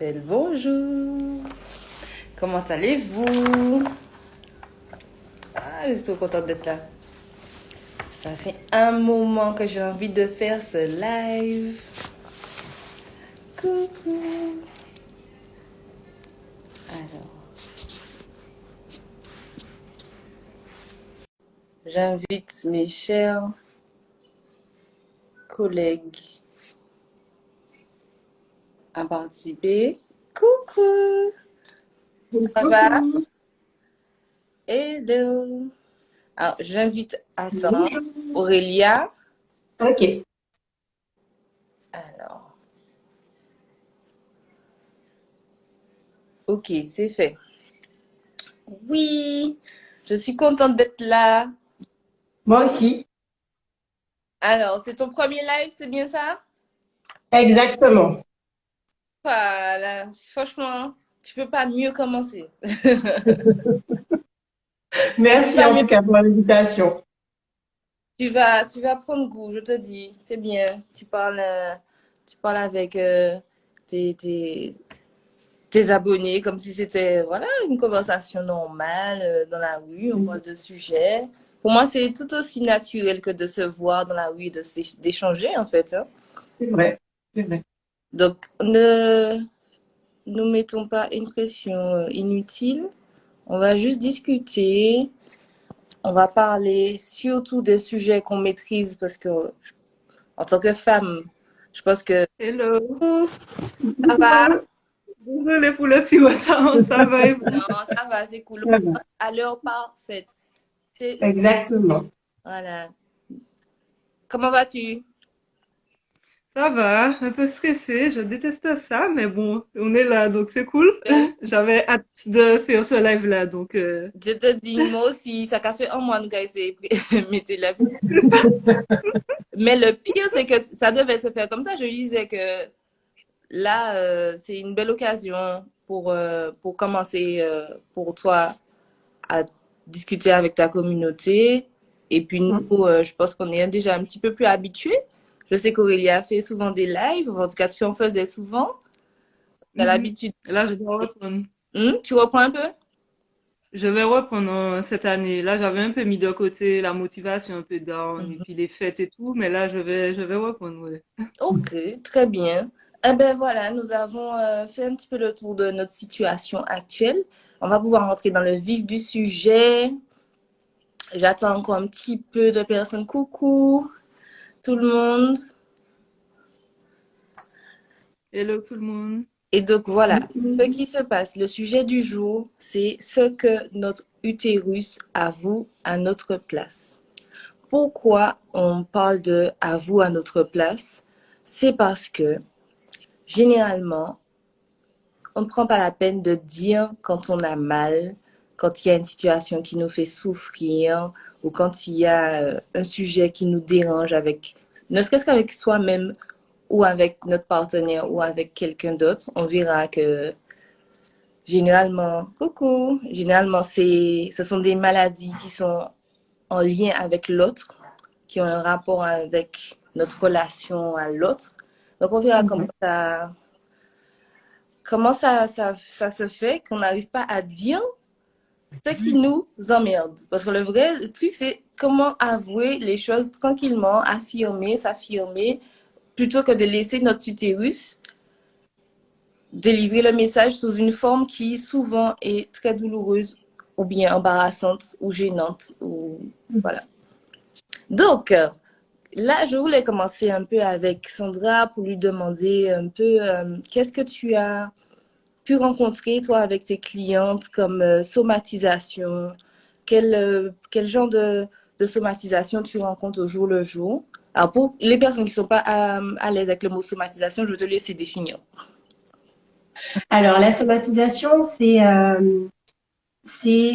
Belle bonjour. Comment allez-vous? Ah, je suis trop contente d'être là. Ça fait un moment que j'ai envie de faire ce live. Coucou. Alors, j'invite mes chers collègues à participer. Coucou. Ça va? Coucou, Hello. Alors, j'invite, attends, bonjour. Aurélia. Ok, Alors, ok, c'est fait. Oui, je suis contente d'être là. moi aussi, Alors, c'est ton premier live, c'est bien ça? exactement. Voilà, franchement, tu peux pas mieux commencer. Tu peux Merci pas en mieux. tout cas pour l'invitation. Tu vas prendre goût, je te dis. C'est bien. Tu parles avec tes, tes, tes abonnés comme si c'était voilà une conversation normale dans la rue. On parle de sujets. Pour moi, c'est tout aussi naturel que de se voir dans la rue et d'échanger en fait, hein. C'est vrai, c'est vrai. Donc, ne nous mettons pas une pression inutile. On va juste discuter. On va parler surtout des sujets qu'on maîtrise parce que, en tant que femme, je pense que Hello. ouh, ça va. Désolée pour le petit retard, ça va et Non, vous? ça va, c'est cool. Ça va, À l'heure parfaite. C'est, exactement. voilà. Comment vas-tu? Ça va, un peu stressée, je déteste ça, mais bon, on est là, donc c'est cool. Ben, J'avais hâte de faire ce live-là, donc je te dis, moi aussi, ça a fait un mois nous avons essayé de mettre la vie. c'est ça. Mais le pire, c'est que ça devait se faire comme ça. Je disais que là, c'est une belle occasion pour commencer, pour toi, à discuter avec ta communauté. Et puis nous, je pense qu'on est déjà un petit peu plus habitués. Je sais qu'Aurélia fait souvent des lives, en tout cas, tu en faisais souvent. Tu as Mhm. l'habitude. Là, je dois reprendre. Tu reprends un peu? Je vais reprendre cette année. Là, j'avais un peu mis de côté la motivation, un peu down, et Mhm. puis les fêtes et tout, mais là, je vais reprendre, ouais. Ok, très bien. Eh ben voilà, nous avons fait un petit peu le tour de notre situation actuelle. On va pouvoir rentrer dans le vif du sujet. J'attends encore un petit peu de personnes. Coucou, tout le monde. Hello tout le monde. Et donc voilà, ce qui se passe, le sujet du jour, c'est ce que notre utérus avoue à notre place. Pourquoi on parle de avoue à notre place? C'est parce que généralement, on ne prend pas la peine de dire quand on a mal, quand il y a une situation qui nous fait souffrir ou quand il y a un sujet qui nous dérange avec, ne serait-ce qu'avec soi-même ou avec notre partenaire ou avec quelqu'un d'autre, on verra que généralement, ce sont des maladies qui sont en lien avec l'autre, qui ont un rapport avec notre relation à l'autre. Donc, on verra Mhm. comment ça se fait qu'on n'arrive pas à dire ce qui nous emmerde. Parce que le vrai truc, c'est comment avouer les choses tranquillement, affirmer, s'affirmer, plutôt que de laisser notre utérus délivrer le message sous une forme qui souvent est très douloureuse ou bien embarrassante ou gênante. Voilà. Donc, là, je voulais commencer un peu avec Sandra pour lui demander un peu qu'est-ce que tu as pu rencontrer, toi, avec tes clientes comme somatisation? Quel genre de somatisation tu rencontres au jour le jour? Alors, pour les personnes qui ne sont pas à l'aise avec le mot somatisation, je vais te laisser définir. Alors, la somatisation, c'est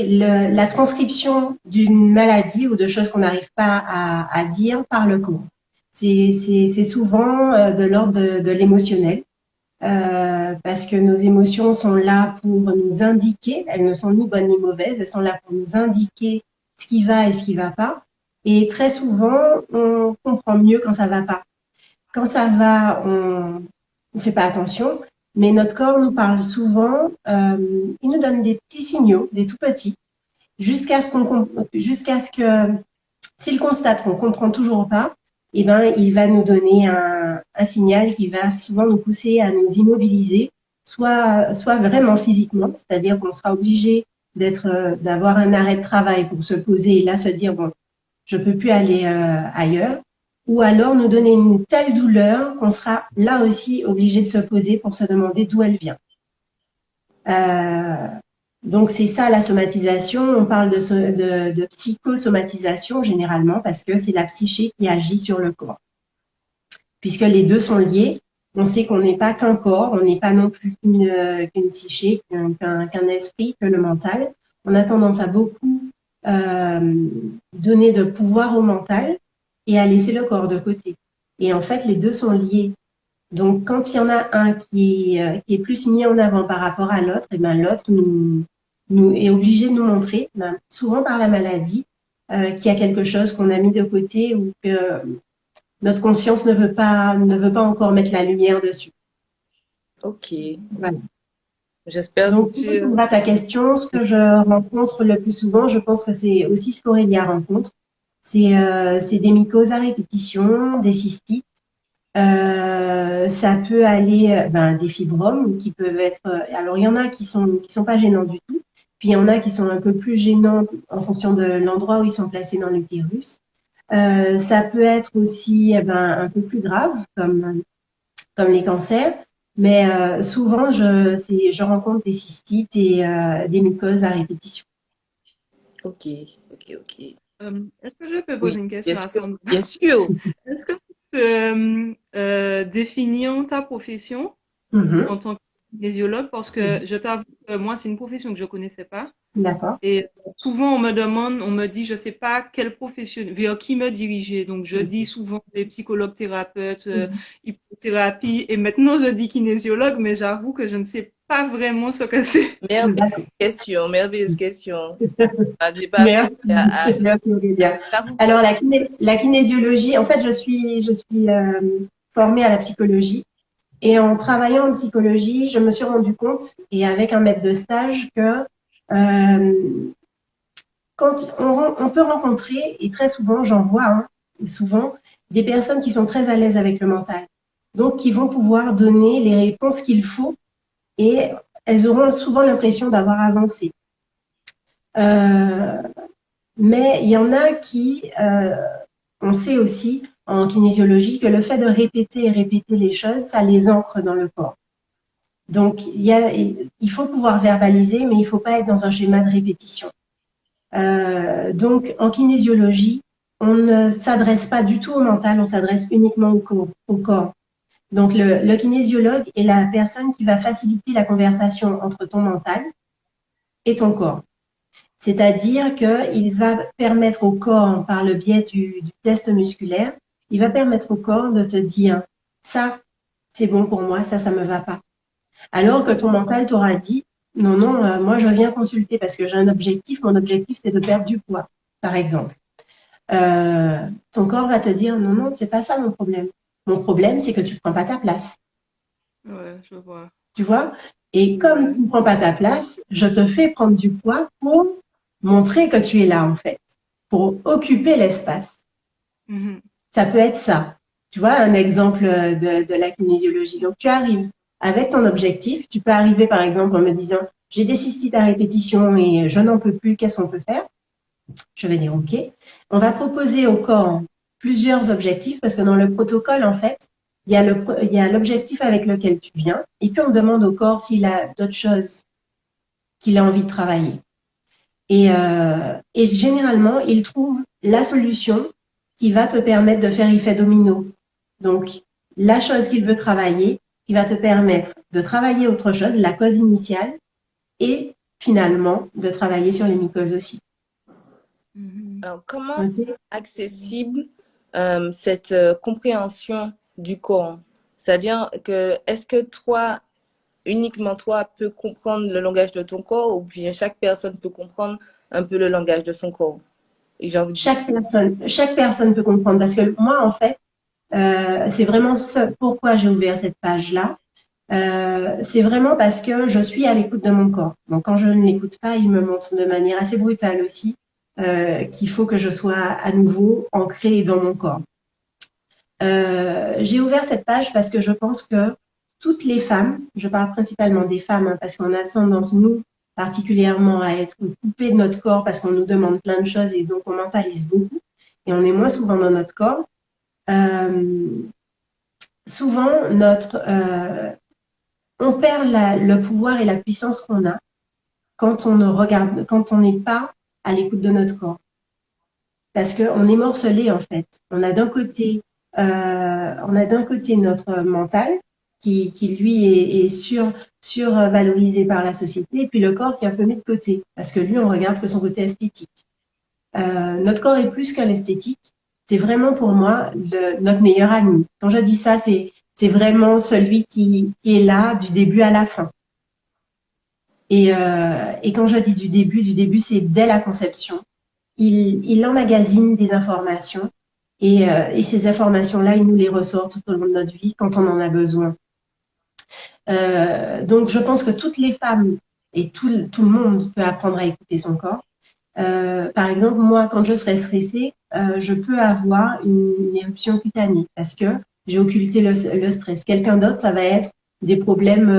la transcription d'une maladie ou de choses qu'on n'arrive pas à dire par le corps. C'est souvent de l'ordre de l'émotionnel. Parce que nos émotions sont là pour nous indiquer, elles ne sont ni bonnes ni mauvaises, elles sont là pour nous indiquer ce qui va et ce qui va pas. Et très souvent, on comprend mieux quand ça va pas. Quand ça va, on fait pas attention. mais notre corps nous parle souvent, il nous donne des petits signaux, des tout petits, jusqu'à ce que, s'il constate qu'on comprend toujours pas, eh ben, il va nous donner un signal qui va souvent nous pousser à nous immobiliser, soit vraiment physiquement, c'est-à-dire qu'on sera obligé d'avoir un arrêt de travail pour se poser et là se dire, bon, je peux plus aller ailleurs, ou alors nous donner une telle douleur qu'on sera là aussi obligé de se poser pour se demander d'où elle vient. Donc c'est ça la somatisation. On parle de psychosomatisation généralement parce que c'est la psyché qui agit sur le corps. Puisque les deux sont liés, on sait qu'on n'est pas qu'un corps, on n'est pas non plus qu'une psyché, qu'un esprit, que le mental. On a tendance à beaucoup donner de pouvoir au mental et à laisser le corps de côté. Et en fait, les deux sont liés. Donc, quand il y en a un qui est plus mis en avant par rapport à l'autre, et ben l'autre nous est obligé de nous montrer, souvent par la maladie, qu'il y a quelque chose qu'on a mis de côté ou que notre conscience ne veut pas encore mettre la lumière dessus. Ok. Voilà. J'espère Donc, pour que répondre à ta question, ce que je rencontre le plus souvent, je pense que c'est aussi ce qu'Aurélia rencontre, c'est des mycoses à répétition, des cystites. Ça peut aller des fibromes qui peuvent être. Alors il y en a qui sont pas gênants du tout, puis il y en a qui sont un peu plus gênants en fonction de l'endroit où ils sont placés dans l'utérus. Ça peut être aussi un peu plus grave comme les cancers, mais souvent je rencontre des cystites et des mycoses à répétition. ok, ok. Est-ce que je peux Oui, poser une bien question à sûr, Sandra? bien sûr. Est-ce que tu peux définir ta profession Mhm. en tant que kinésiologue? Parce que je t'avoue que moi, c'est une profession que je connaissais pas. D'accord. Et souvent, on me demande, on me dit, je sais pas quelle profession, vers qui me diriger. Donc, je dis souvent des psychologues, thérapeutes, hypnothérapie. Et maintenant, je dis kinésiologue, mais j'avoue que je ne sais pas vraiment ce que c'est. D'accord. Merveilleuse question. J'ai pas Merci, à, merci Aurélia. à vous. Alors la kinésiologie, en fait, je suis formée à la psychologie et en travaillant en psychologie, je me suis rendu compte et avec un maître de stage que quand on peut rencontrer et très souvent, j'en vois souvent des personnes qui sont très à l'aise avec le mental, donc qui vont pouvoir donner les réponses qu'il faut et elles auront souvent l'impression d'avoir avancé. Euh, Mais il y en a on sait aussi en kinésiologie que le fait de répéter et répéter les choses, ça les ancre dans le corps. Donc, il faut pouvoir verbaliser, mais il ne faut pas être dans un schéma de répétition. Donc, en kinésiologie, on ne s'adresse pas du tout au mental, on s'adresse uniquement au corps. Donc, le kinésiologue est la personne qui va faciliter la conversation entre ton mental et ton corps. C'est-à-dire qu'il va permettre au corps, par le biais du test musculaire, il va permettre au corps de te dire ça, c'est bon pour moi, ça me va pas. Alors que ton mental t'aura dit non, non, moi je viens consulter parce que j'ai un objectif, mon objectif c'est de perdre du poids, par exemple. Ton corps va te dire non, non, c'est pas ça mon problème. Mon problème, c'est que tu prends pas ta place. Ouais, je vois. Tu vois? Et comme Ouais. tu ne prends pas ta place, je te fais prendre du poids pour montrer que tu es là, en fait, pour occuper l'espace. Mhm. Ça peut être ça. Tu vois, un exemple de la kinésiologie. Donc, tu arrives avec ton objectif. Tu peux arriver, par exemple, en me disant, j'ai des cystites à répétition et je n'en peux plus, qu'est-ce qu'on peut faire? Je vais dire, OK. On va proposer au corps plusieurs objectifs parce que dans le protocole, en fait, il y a l'objectif avec lequel tu viens et puis on demande au corps s'il a d'autres choses qu'il a envie de travailler. Et généralement, il trouve la solution qui va te permettre de faire effet domino. Donc, la chose qu'il veut travailler, qui va te permettre de travailler autre chose, la cause initiale, et finalement de travailler sur les mycoses aussi. Mhm. Alors, comment Ok. accessible cette compréhension du corps? C'est-à-dire que est-ce que toi, uniquement toi, peux comprendre le langage de ton corps ou bien chaque personne peut comprendre un peu le langage de son corps? Et j'ai envie de dire, Chaque personne peut comprendre parce que moi, en fait, c'est vraiment pourquoi j'ai ouvert cette page-là. C'est vraiment parce que je suis à l'écoute de mon corps. Donc, quand je ne l'écoute pas, il me montre de manière assez brutale aussi qu'il faut que je sois à nouveau ancrée dans mon corps. J'ai ouvert cette page parce que je pense que toutes les femmes, je parle principalement des femmes, hein, parce qu'on a tendance, nous, particulièrement, à être coupées de notre corps parce qu'on nous demande plein de choses et donc on mentalise beaucoup et on est moins souvent dans notre corps. Euh, souvent, on perd le pouvoir et la puissance qu'on a quand on ne regarde, quand on n'est pas à l'écoute de notre corps. Parce qu'on est morcelé, en fait. On a d'un côté notre mental qui lui est survalorisé par la société, et puis le corps qui est un peu mis de côté, parce que lui, on regarde que son côté esthétique. Notre corps est plus qu'un esthétique. C'est vraiment pour moi notre meilleur ami. Quand je dis ça, c'est vraiment celui qui est là du début à la fin. Et quand je dis du début, c'est dès la conception. Il emmagasine des informations et ces informations-là, il nous les ressort tout au long de notre vie quand on en a besoin. Donc, je pense que toutes les femmes et tout le monde peut apprendre à écouter son corps. Par exemple, moi, quand je serai stressée, je peux avoir une éruption cutanée parce que j'ai occulté le stress. Quelqu'un d'autre, ça va être des problèmes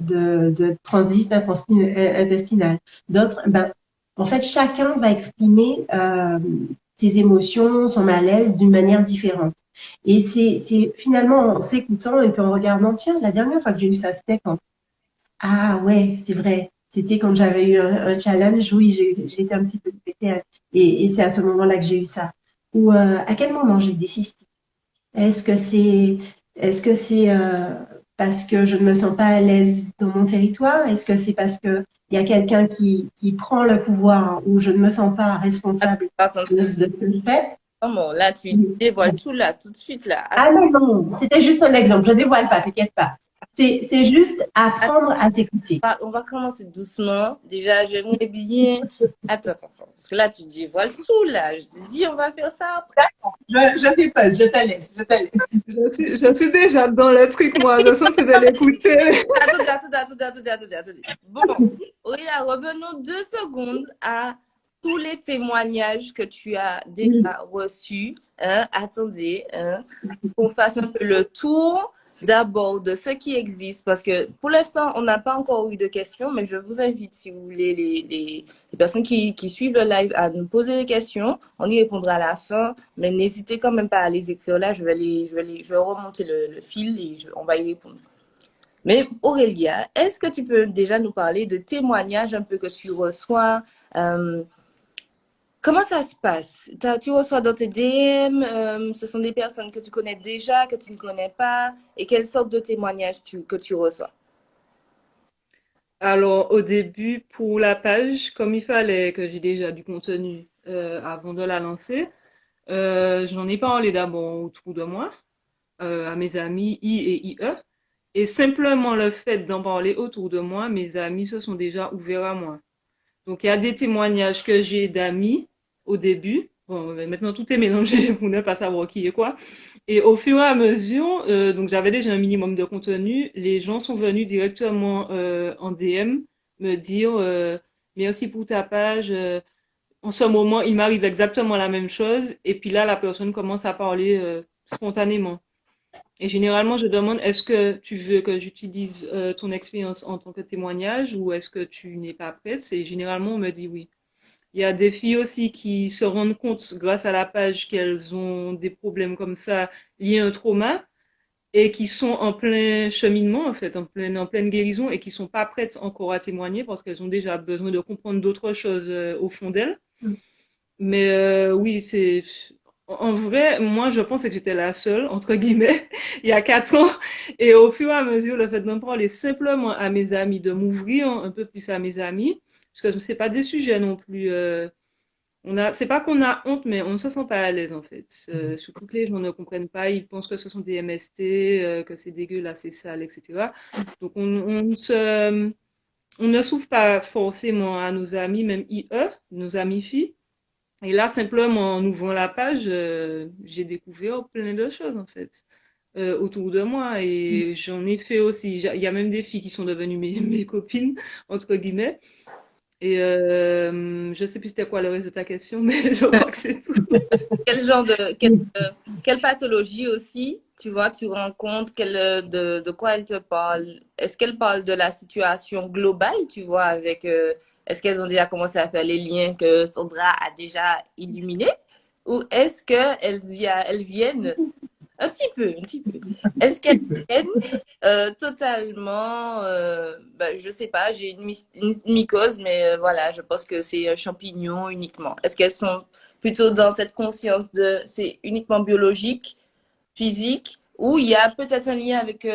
de transit intestinal. D'autres, ben, en fait, chacun va exprimer ses émotions, son malaise d'une manière différente. Et c'est finalement en s'écoutant et qu'en regardant, tiens, la dernière fois que j'ai eu ça, c'était quand? Ah ouais, c'est vrai. C'était quand j'avais eu un challenge. Oui, j'ai été un petit peu stressée. Et c'est à ce moment-là que j'ai eu ça. Ou à quel moment j'ai des cystes? Est-ce que c'est, est-ce que c'est parce que je ne me sens pas à l'aise dans mon territoire? Est-ce que c'est parce que il y a quelqu'un qui prend le pouvoir ou je ne me sens pas responsable Attends, de ce que je fais? comment là, tu dévoiles tout là, tout de suite là. Ah non, non, c'était juste un exemple. Je dévoile pas, t'inquiète pas. C'est juste Attends, apprendre à s'écouter. on va commencer doucement. Déjà, j'aimerais bien. Attends, parce que là, tu dévoiles tout là. Je te dis, on va faire ça après. Je fais pause, je te laisse, je te laisse. Je suis déjà dans le truc, moi. Je sens que de l'écouter. Attendez. Bon, Aurélia, revenons 2 secondes à tous les témoignages que tu as Oui, déjà reçus. Hein. Attendez, hein, qu'on fasse un peu le tour d'abord de ce qui existe, parce que pour l'instant, on n'a pas encore eu de questions, mais je vous invite, si vous voulez, les personnes qui suivent le live à nous poser des questions. On y répondra à la fin, mais n'hésitez quand même pas à les écrire là. Je vais remonter le fil et on va y répondre. Mais Aurélia, est-ce que tu peux déjà nous parler de témoignages un peu que tu reçois? euh, Comment ça se passe? Tu reçois dans tes DM, ce sont des personnes que tu connais déjà, que tu ne connais pas, et quelle sorte de témoignages que tu reçois? Alors, au début, pour la page, comme il fallait que j'ai déjà du contenu avant de la lancer, j'en ai parlé d'abord autour de moi, à mes amis I et IE. Et simplement le fait d'en parler autour de moi, mes amis se sont déjà ouverts à moi. Donc, il y a des témoignages que j'ai d'amis au début. Bon, mais maintenant tout est mélangé pour ne pas savoir qui est quoi. Et au fur et à mesure, donc j'avais déjà un minimum de contenu, les gens sont venus directement en DM me dire merci pour ta page. En ce moment, il m'arrive exactement la même chose. Et puis là, la personne commence à parler spontanément. Et généralement, je demande est-ce que tu veux que j'utilise ton expérience en tant que témoignage ou est-ce que tu n'es pas prête? Et généralement, on me dit oui. Il y a des filles aussi qui se rendent compte grâce à la page qu'elles ont des problèmes comme ça liés à un trauma et qui sont en plein cheminement, en fait, en pleine guérison et qui sont pas prêtes encore à témoigner parce qu'elles ont déjà besoin de comprendre d'autres choses au fond d'elles. Mais oui, en vrai, moi, je pensais que j'étais la seule, entre guillemets, il y a 4 ans. Et au fur et à mesure, le fait d'en parler simplement à mes amis, de m'ouvrir un peu plus à mes amis, parce que c'est pas des sujets non plus. C'est pas qu'on a honte, mais on ne se sent pas à l'aise en fait. Surtout que les gens ne comprennent pas, ils pensent que ce sont des MST, que c'est dégueulasse, c'est sale, etc. Donc on ne s'ouvre pas forcément à nos amis, même IE, nos amis filles. Et là, simplement en ouvrant la page, j'ai découvert plein de choses en fait. autour de moi et j'en ai fait aussi. Il y a même des filles qui sont devenues mes copines, entre guillemets. Et je sais plus c'était quoi le reste de ta question, mais je crois que c'est tout. Quel genre quelle pathologie aussi, tu vois, tu rencontres, de quoi elle te parle? Est-ce qu'elle parle de la situation globale, tu vois, avec, est-ce qu'elles ont déjà commencé à faire les liens que Sandra a déjà illuminés? Ou est-ce elles viennent un petit peu, un petit peu. Est-ce qu'elles viennent totalement, ben, je sais pas, j'ai une mycose, mais voilà, je pense que c'est un champignon uniquement. Est-ce qu'elles sont plutôt dans cette conscience de c'est uniquement biologique, physique, ou il y a peut-être un lien avec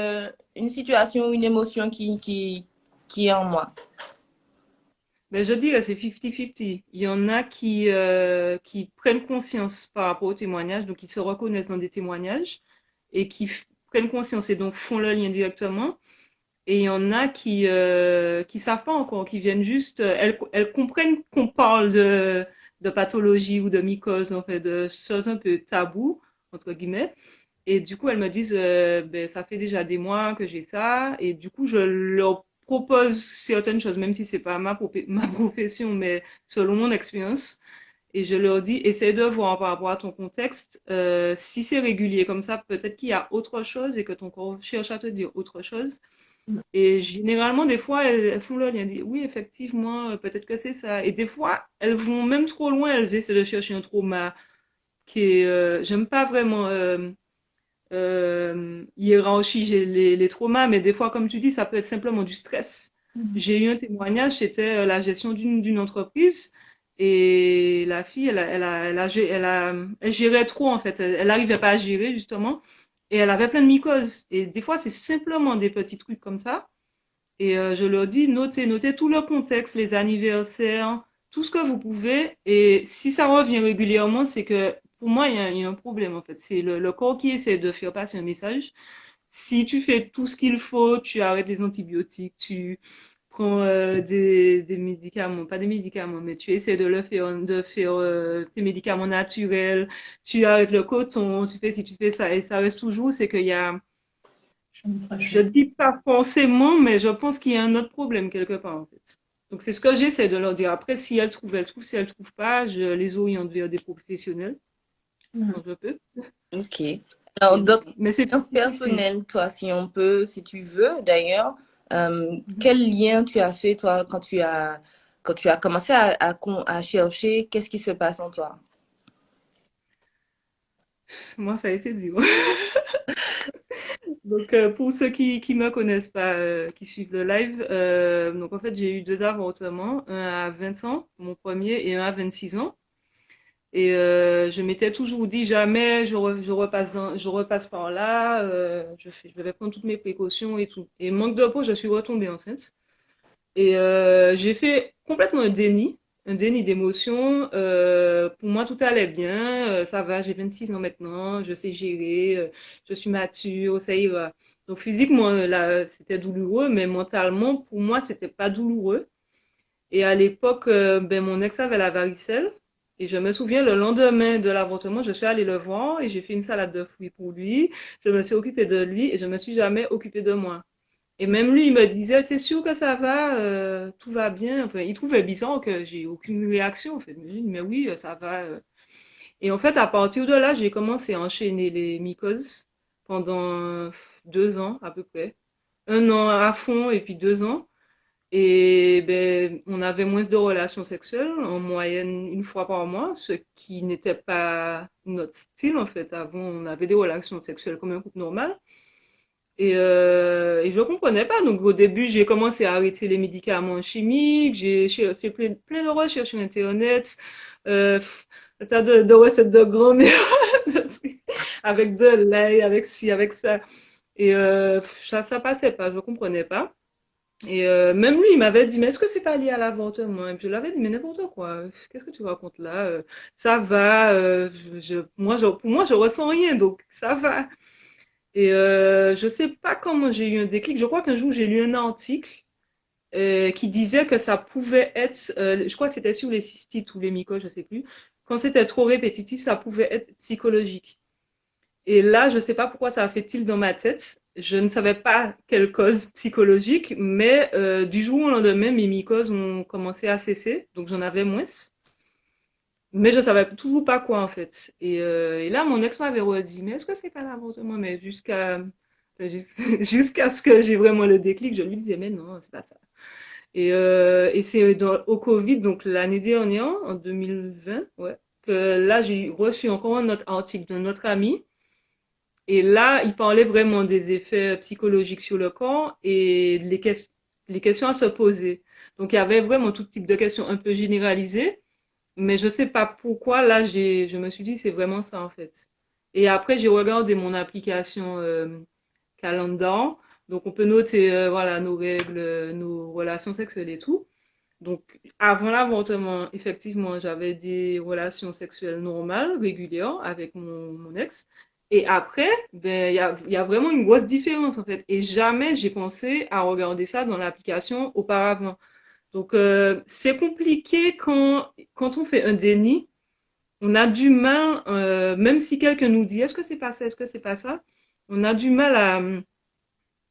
une situation ou une émotion qui est en moi? Ben, je dirais c'est 50-50. Il y en a qui prennent conscience par rapport aux témoignages, donc ils se reconnaissent dans des témoignages et prennent conscience et donc font le lien directement. Et il y en a qui savent pas encore, qui viennent juste, elles comprennent qu'on parle de pathologie ou de mycose, en fait, de choses un peu tabous, entre guillemets. Et du coup, elles me disent, ben, ça fait déjà des mois que j'ai ça. Et du coup, je leur propose certaines choses, même si c'est pas ma profession, mais selon mon expérience. Et je leur dis, essaie de voir par rapport à ton contexte, si c'est régulier comme ça, peut-être qu'il y a autre chose et que ton corps cherche à te dire autre chose. Et généralement, des fois, elles font le lien, disent, oui, effectivement, peut-être que c'est ça. Et des fois, elles vont même trop loin, elles essaient de chercher un trauma qui est, j'aime pas vraiment hiérarchiser les traumas, mais des fois, comme tu dis, ça peut être simplement du stress. J'ai eu un témoignage, c'était la gestion d'une entreprise. Et la fille, elle gérait trop, en fait. Elle n'arrivait pas à gérer, justement. Et elle avait plein de mycoses. Et des fois, c'est simplement des petits trucs comme ça. Et je leur dis, notez tout le contexte, les anniversaires, tout ce que vous pouvez. Et si ça revient régulièrement, c'est que pour moi, il y a un problème en fait. C'est le corps qui essaie de faire passer un message. Si tu fais tout ce qu'il faut, tu arrêtes les antibiotiques, tu prends des médicaments, pas des médicaments, mais tu essaies de faire tes médicaments naturels, tu arrêtes le coton, tu fais si tu fais ça, et ça reste toujours, c'est qu'il y a je dis pas forcément, mais je pense qu'il y a un autre problème quelque part, en fait. Donc, c'est ce que j'essaie de leur dire. Après, si elles trouvent, elles trouvent. Si elles trouvent pas, je les oriente vers des professionnels quand je peux. Ok. Alors, d'autres Mais c'est expériences difficile. personnelles, toi, si on peut, si tu veux, d'ailleurs, quel lien tu as fait, toi, quand tu as commencé à chercher, qu'est-ce qui se passe en toi? Moi, ça a été dur. Donc, pour ceux qui me connaissent pas, qui suivent le live, donc en fait, j'ai eu deux avortements, un à 20 ans, mon premier, et un à 26 ans. Et je m'étais toujours dit jamais je repasse par là, je vais prendre toutes mes précautions et tout. Et manque de peau, je suis retombée enceinte. Et j'ai fait complètement un déni d'émotion. Pour moi, tout allait bien, ça va, j'ai 26 ans maintenant, je sais gérer, je suis mature, ça ira. Donc physiquement, là, c'était douloureux, mais mentalement, pour moi, c'était pas douloureux. Et à l'époque, ben, mon ex avait la varicelle. Et je me souviens, le lendemain de l'avortement, je suis allée le voir et j'ai fait une salade de fruits pour lui. Je me suis occupée de lui et je me suis jamais occupée de moi. Et même lui, il me disait, t'es sûr que ça va, tout va bien. Enfin, il trouvait bizarre que j'ai aucune réaction, en fait. Mais j'ai dit, mais oui, ça va. Et en fait, à partir de là, j'ai commencé à enchaîner les mycoses pendant 2 ans à peu près. Un an à fond et puis 2 ans. Et ben, on avait moins de relations sexuelles, en moyenne une fois par mois, ce qui n'était pas notre style en fait. Avant, on avait des relations sexuelles comme un couple normal. Et je comprenais pas. Donc au début, j'ai commencé à arrêter les médicaments chimiques, j'ai fait plein de recherches sur Internet, un tas de recettes de grand-mère avec de lait, avec ci, avec ça. Et ça passait pas, je comprenais pas. Et même lui, il m'avait dit, mais est-ce que c'est pas lié à l'avortement? Et puis je lui avais dit, mais n'importe quoi, qu'est-ce que tu racontes là? Ça va, pour moi, je ressens rien, donc ça va. Et je sais pas comment j'ai eu un déclic. Je crois qu'un jour, j'ai lu un article qui disait que ça pouvait être, je crois que c'était sur les cystites ou les mycoses, je sais plus. Quand c'était trop répétitif, ça pouvait être psychologique. Et là, je sais pas pourquoi ça a fait tilt dans ma tête. Je ne savais pas quelle cause psychologique, mais du jour au lendemain, mes mycoses ont commencé à cesser, donc j'en avais moins. Mais je savais toujours pas quoi en fait. Et là, mon ex m'avait redit, mais est-ce que c'est pas l'avortement? Mais jusqu'à ce que j'ai vraiment le déclic, je lui disais, mais non, c'est pas ça. Et c'est au Covid, donc l'année dernière, en 2020, ouais, que là, j'ai reçu encore un autre article de notre ami. Et là, il parlait vraiment des effets psychologiques sur le corps et les questions à se poser. Donc, il y avait vraiment tout type de questions un peu généralisées. Mais je sais pas pourquoi, là, je me suis dit, c'est vraiment ça, en fait. Et après, j'ai regardé mon application Calendar. Donc, on peut noter, voilà, nos règles, nos relations sexuelles et tout. Donc, avant l'avortement, effectivement, j'avais des relations sexuelles normales, régulières, avec mon ex. Et après, ben, il y a vraiment une grosse différence, en fait. Et jamais j'ai pensé à regarder ça dans l'application auparavant. Donc, c'est compliqué quand on fait un déni. On a du mal, même si quelqu'un nous dit, est-ce que c'est pas ça, est-ce que c'est pas ça, on a du mal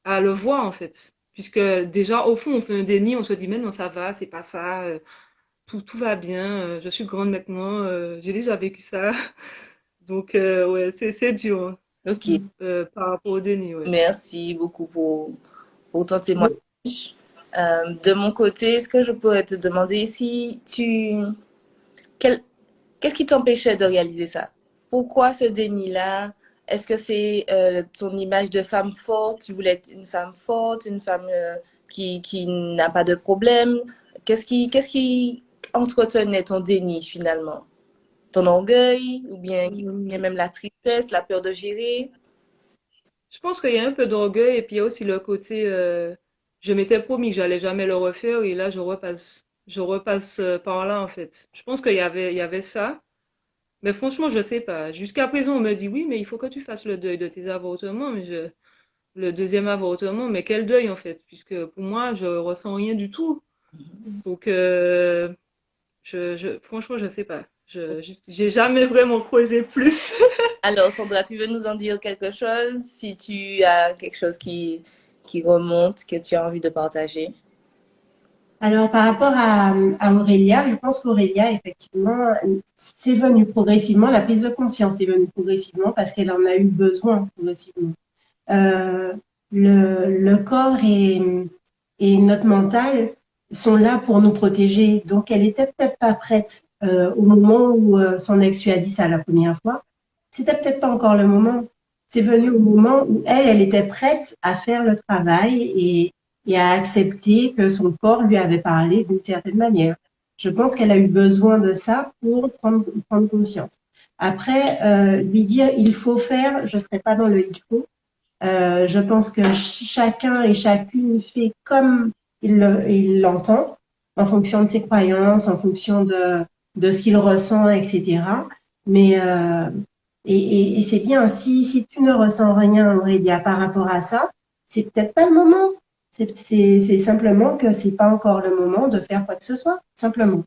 à le voir, en fait. Puisque déjà, au fond, on fait un déni, on se dit, mais non, ça va, c'est pas ça, tout va bien, je suis grande maintenant, j'ai déjà vécu ça. Donc, ouais, c'est dur, hein, Ok, par rapport au déni, ouais. merci beaucoup pour ton témoignage. De mon côté, est-ce que je pourrais te demander si quel, qu'est-ce qui t'empêchait de réaliser ça? Pourquoi ce déni-là? Est-ce que c'est ton image de femme forte? Tu voulais être une femme forte, une femme qui n'a pas de problème? Qu'est-ce qui entretenait ton déni finalement? Ton orgueil ou bien Hum, même la tristesse, la peur de gérer? Je pense qu'il y a un peu d'orgueil et puis il y a aussi le côté, je m'étais promis que j'allais jamais le refaire et là je repasse par là en fait. Je pense il y avait ça, mais franchement je sais pas. Jusqu'à présent on me dit oui mais il faut que tu fasses le deuil de tes avortements, le deuxième avortement, mais quel deuil en fait, puisque pour moi je ressens rien du tout. Donc franchement je sais pas. J'ai jamais vraiment creusé plus. Alors, Sandra, tu veux nous en dire quelque chose? Si tu as quelque chose qui remonte, que tu as envie de partager. Alors, par rapport à Aurélia, je pense qu'Aurélia, effectivement, c'est venu progressivement, la prise de conscience est venue progressivement parce qu'elle en a eu besoin progressivement. Euh, le corps et notre mental sont là pour nous protéger. Donc, elle était peut-être pas prête au moment où son ex lui a dit ça la première fois. C'était peut-être pas encore le moment. C'est venu au moment où elle était prête à faire le travail et à accepter que son corps lui avait parlé d'une certaine manière. Je pense qu'elle a eu besoin de ça pour prendre conscience. Après, lui dire il faut faire, je ne serai pas dans le il faut. Je pense que chacun et chacune fait comme il l'entend, en fonction de ses croyances, en fonction de ce qu'il ressent, etc. Mais et c'est bien, si tu ne ressens rien, Aurélia, par rapport à ça, c'est peut-être pas le moment. C'est simplement que c'est pas encore le moment de faire quoi que ce soit, simplement.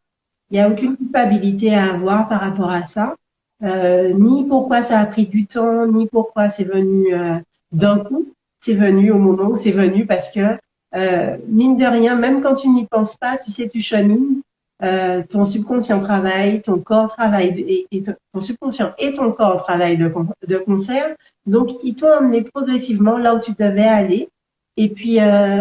Il n'y a aucune culpabilité à avoir par rapport à ça, ni pourquoi ça a pris du temps, ni pourquoi c'est venu d'un coup. C'est venu au moment où c'est venu parce que, mine de rien, même quand tu n'y penses pas, tu sais, tu chemines, ton subconscient travaille, ton corps travaille, et ton subconscient et ton corps travaillent de concert. Donc, ils t'ont emmené progressivement là où tu devais aller. Et puis,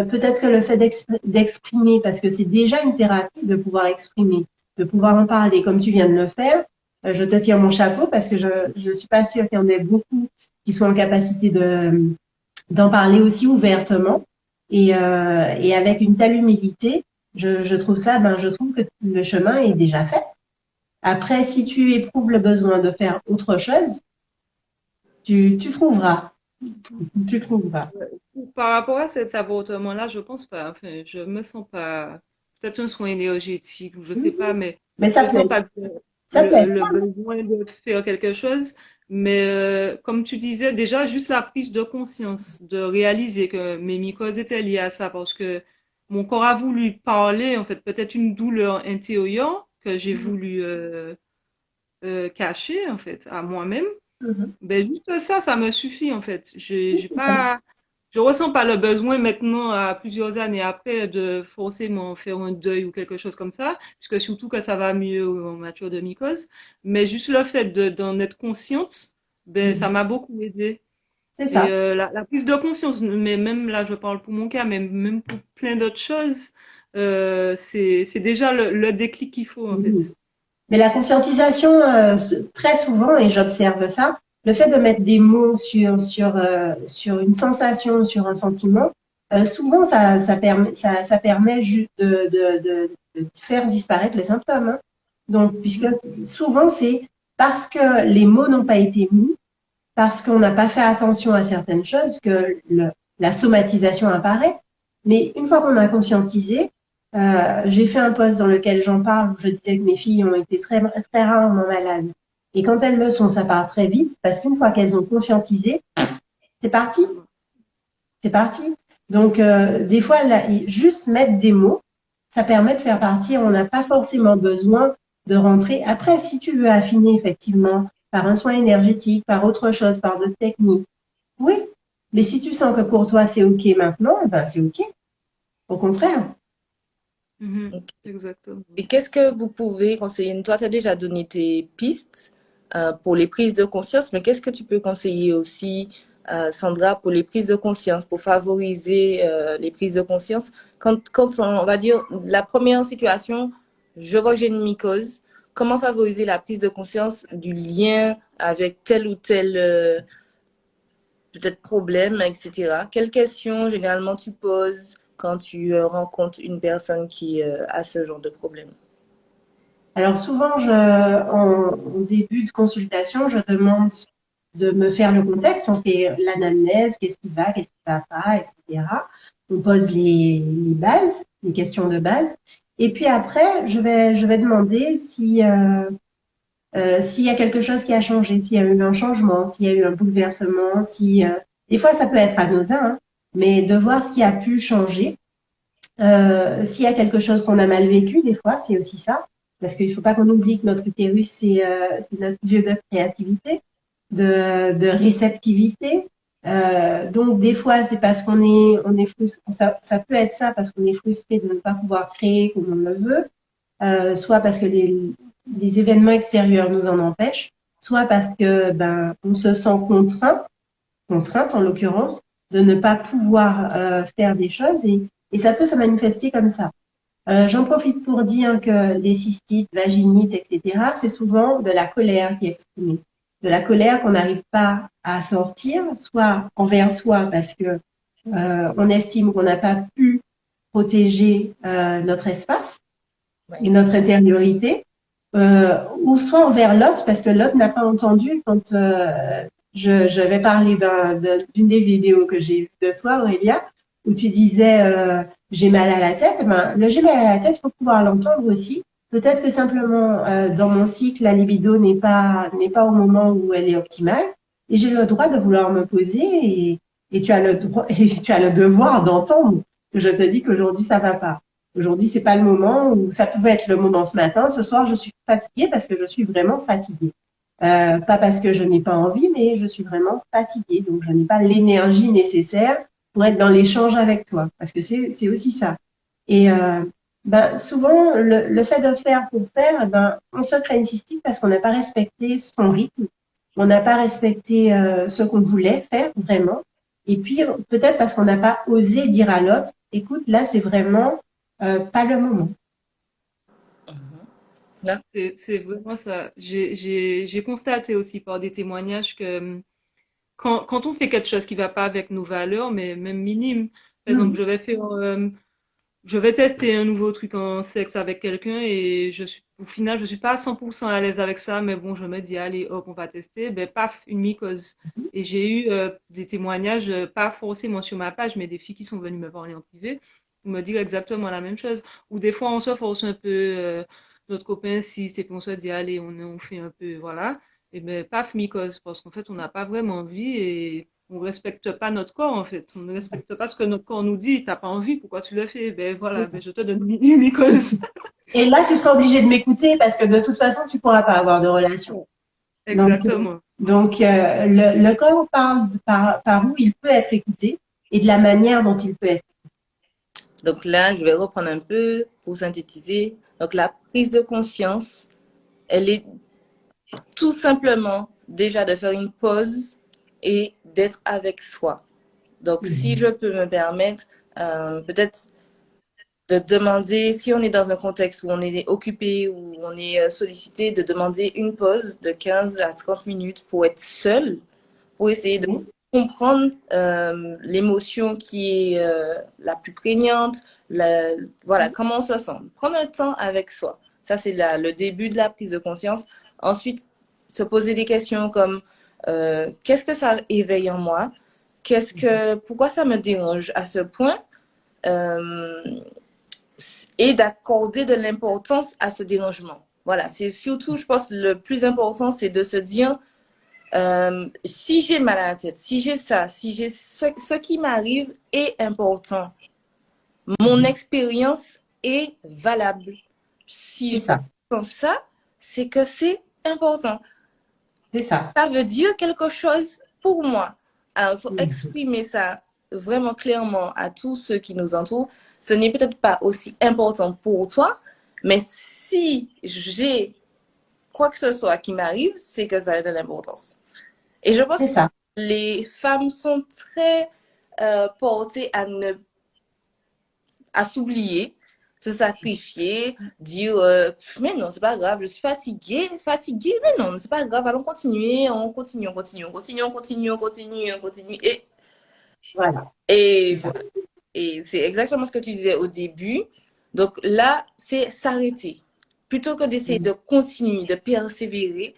peut-être que le fait d'exprimer, parce que c'est déjà une thérapie de pouvoir exprimer, de pouvoir en parler comme tu viens de le faire. Je te tire mon chapeau parce que je suis pas sûre qu'il y en ait beaucoup qui soient en capacité d'en parler aussi ouvertement et avec une telle humilité. Je trouve ça, je trouve que le chemin est déjà fait. Après, si tu éprouves le besoin de faire autre chose, tu trouveras, tu trouveras. Par rapport à cet avortement-là, je pense pas. Enfin, je me sens pas. Peut-être un soin énergétique ou je sais pas, mais Mais je sens pas ça peut être le ça. besoin de faire quelque chose. Mais comme tu disais, déjà juste la prise de conscience, de réaliser que mes mycoses étaient liées à ça, parce que mon corps a voulu parler, en fait, peut-être une douleur intérieure que j'ai voulu cacher, en fait, à moi-même. Mhm. Ben, juste ça, ça me suffit, en fait. J'ai pas, je ressens pas le besoin maintenant, à plusieurs années après, de forcément faire un deuil ou quelque chose comme ça, puisque surtout que ça va mieux en matière de mycose. Mais juste le fait d'en être consciente, ben, ça Mhm. m'a beaucoup aidé. C'est Et ça. la prise de conscience, mais même là, je parle pour mon cas, mais même pour plein d'autres choses, c'est déjà le déclic qu'il faut, en Mhm. fait. Mais la conscientisation, très souvent, et j'observe ça, le fait de mettre des mots sur une sensation, sur un sentiment, souvent ça permet juste de faire disparaître les symptômes, hein. Donc, puisque Mhm. souvent c'est parce que les mots n'ont pas été mis, parce qu'on n'a pas fait attention à certaines choses que la somatisation apparaît. Mais une fois qu'on a conscientisé, j'ai fait un post dans lequel j'en parle où je disais que mes filles ont été très rarement malades. Et quand elles le sont, ça part très vite parce qu'une fois qu'elles ont conscientisé, c'est parti, c'est parti. Donc, des fois, là, juste mettre des mots, ça permet de faire partir. On n'a pas forcément besoin de rentrer. Après, si tu veux affiner effectivement par un soin énergétique, par autre chose, par d'autres techniques, oui. Mais si tu sens que pour toi c'est OK maintenant, ben c'est OK. Au contraire. Mhm. Ok. Exactement. Et qu'est-ce que vous pouvez conseiller? Toi, tu as déjà donné tes pistes pour les prises de conscience, mais qu'est-ce que tu peux conseiller aussi, Sandra, pour les prises de conscience, pour favoriser les prises de conscience? Quand on va dire la première situation, je vois que j'ai une mycose, comment favoriser la prise de conscience du lien avec tel ou tel peut-être problème, etc. Quelles questions généralement tu poses quand tu rencontres une personne qui a ce genre de problème? Alors souvent, en début de consultation, je demande de me faire le contexte. On fait l'anamnèse, qu'est-ce qui va pas, etc. On pose les bases, les questions de base. Et puis après, je vais demander si, s'il y a quelque chose qui a changé, s'il y a eu un changement, s'il y a eu un bouleversement, si des fois ça peut être anodin, hein, mais de voir ce qui a pu changer. S'il y a quelque chose qu'on a mal vécu, des fois, c'est aussi ça, parce qu'il ne faut pas qu'on oublie que notre utérus, c'est notre lieu de créativité, de réceptivité. Donc, des fois, c'est parce on est frustré, ça peut être ça parce qu'on est frustré de ne pas pouvoir créer comme on le veut, soit parce que des événements extérieurs nous en empêchent, soit parce que ben on se sent contrainte en l'occurrence, de ne pas pouvoir faire des choses et ça peut se manifester comme ça. J'en profite pour dire que les cystites, vaginites, etc., c'est souvent de la colère qui est exprimée. De la colère qu'on n'arrive pas à sortir, soit envers soi parce que on estime qu'on n'a pas pu protéger notre espace, et Ouais. notre intériorité, ou soit envers l'autre, parce que l'autre n'a pas entendu quand je vais parler d'une des vidéos que j'ai vues de toi, Aurélia, où tu disais j'ai mal à la tête. Ben, le j'ai mal à la tête, il faut pouvoir l'entendre aussi. Peut-être que simplement dans mon cycle, la libido n'est pas au moment où elle est optimale, et j'ai le droit de vouloir me poser et tu as le droit et tu as le devoir d'entendre que je te dis qu'aujourd'hui ça va pas. Aujourd'hui, c'est pas le moment où ça pouvait être le moment ce matin. Ce soir, je suis fatiguée parce que je suis vraiment fatiguée. Pas parce que je n'ai pas envie, mais je suis vraiment fatiguée. Donc, je n'ai pas l'énergie nécessaire pour être dans l'échange avec toi. Parce que c'est aussi ça. Et ben, souvent, le fait de faire pour faire, ben, on se crée une cystite parce qu'on n'a pas respecté son rythme. On n'a pas respecté ce qu'on voulait faire vraiment. Et puis, peut-être parce qu'on n'a pas osé dire à l'autre, écoute, là, c'est vraiment pas le moment. Là, C'est vraiment ça. J'ai constaté aussi par des témoignages que quand on fait quelque chose qui va pas avec nos valeurs, mais même minimes, par exemple, Mhm. je vais tester un nouveau truc en sexe avec quelqu'un et au final, je suis pas à 100% à l'aise avec ça, mais bon, je me dis, allez, hop, on va tester. Ben, paf, une mycose. Et j'ai eu des témoignages, pas forcément sur ma page, mais des filles qui sont venues me parler en privé, pour me dire exactement la même chose. Ou des fois, on se force un peu, notre copain, si c'est qu'on se dit, allez, on fait un peu, voilà. Et ben, paf, mycose, parce qu'en fait, on n'a pas vraiment envie et on respecte pas notre corps, en fait. On ne respecte pas ce que notre corps nous dit. T'as pas envie, pourquoi tu le fais? Ben voilà, ben je te donne une mycose. Et là, tu seras obligé de m'écouter parce que de toute façon, tu pourras pas avoir de relation. Donc, exactement. le corps parle par où il peut être écouté et de la manière dont il peut être. Donc là, je vais reprendre un peu pour synthétiser. Donc la prise de conscience, elle est tout simplement déjà de faire une pause et d'être avec soi. Donc si je peux me permettre, peut-être de demander, si on est dans un contexte où on est occupé, où on est sollicité, de demander une pause de 15 à 30 minutes pour être seul, pour essayer de Oui, comprendre l'émotion qui est la plus prégnante, voilà, comment on se sent. Prendre un temps avec soi. Ça, c'est le début de la prise de conscience. Ensuite, se poser des questions comme qu'est-ce que ça éveille en moi? Pourquoi ça me dérange à ce point? Euh, et d'accorder de l'importance à ce dérangement. Voilà, c'est surtout, je pense, le plus important, c'est de se dire, si j'ai mal à la tête, si j'ai ça, si j'ai ce qui m'arrive est important, mon expérience est valable. Si c'est je ça, sens ça, c'est que c'est important. c'est ça. Ça veut dire quelque chose pour moi. Alors, il faut exprimer ça vraiment clairement à tous ceux qui nous entourent. Ce n'est peut-être pas aussi important pour toi, mais si j'ai quoi que ce soit qui m'arrive, c'est que ça a de l'importance. Et je pense C'est que ça. les femmes sont très portées à s'oublier, se sacrifier, dire mais non, c'est pas grave, je suis fatiguée, mais non, c'est pas grave, allons continuer, on continue, on continue, on continue, on continue, on continue, on continue. Voilà, c'est Et ça. voilà. Et c'est exactement ce que tu disais au début. Donc là, c'est s'arrêter. Plutôt que d'essayer de continuer, de persévérer,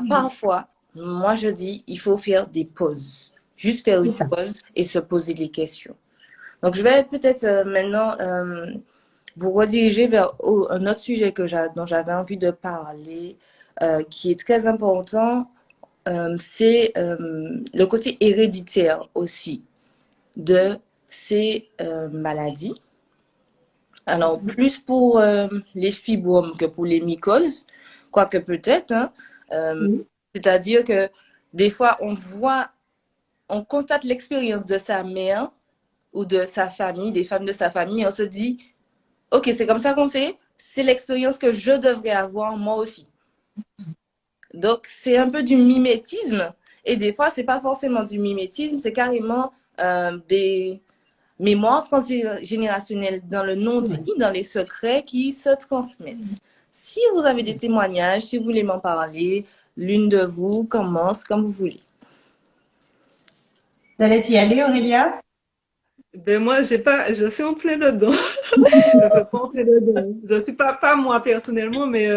parfois, moi je dis, il faut faire des pauses. Juste faire C'est une ça. pause et se poser des questions. Donc je vais peut-être maintenant vous rediriger vers un autre sujet dont j'avais envie de parler, qui est très important, c'est le côté héréditaire aussi de ces maladies. Alors, plus pour les fibromes que pour les mycoses, quoique peut-être, hein, euh, Oui, c'est-à-dire que des fois, on constate l'expérience de sa mère ou de sa famille, des femmes de sa famille, et on se dit, OK, c'est comme ça qu'on fait, c'est l'expérience que je devrais avoir moi aussi. Donc, c'est un peu du mimétisme. Et des fois, c'est pas forcément du mimétisme, c'est carrément des mémoires transgénérationnelles dans le non-dit, oui. dans les secrets qui se transmettent. Si vous avez des témoignages, si vous voulez m'en parler, l'une de vous commence comme vous voulez. Ça laisse y aller, Aurélia? Ben moi, j'ai pas, je suis en plein dedans. Enfin, pas en plein dedans. Je suis pas moi personnellement, mais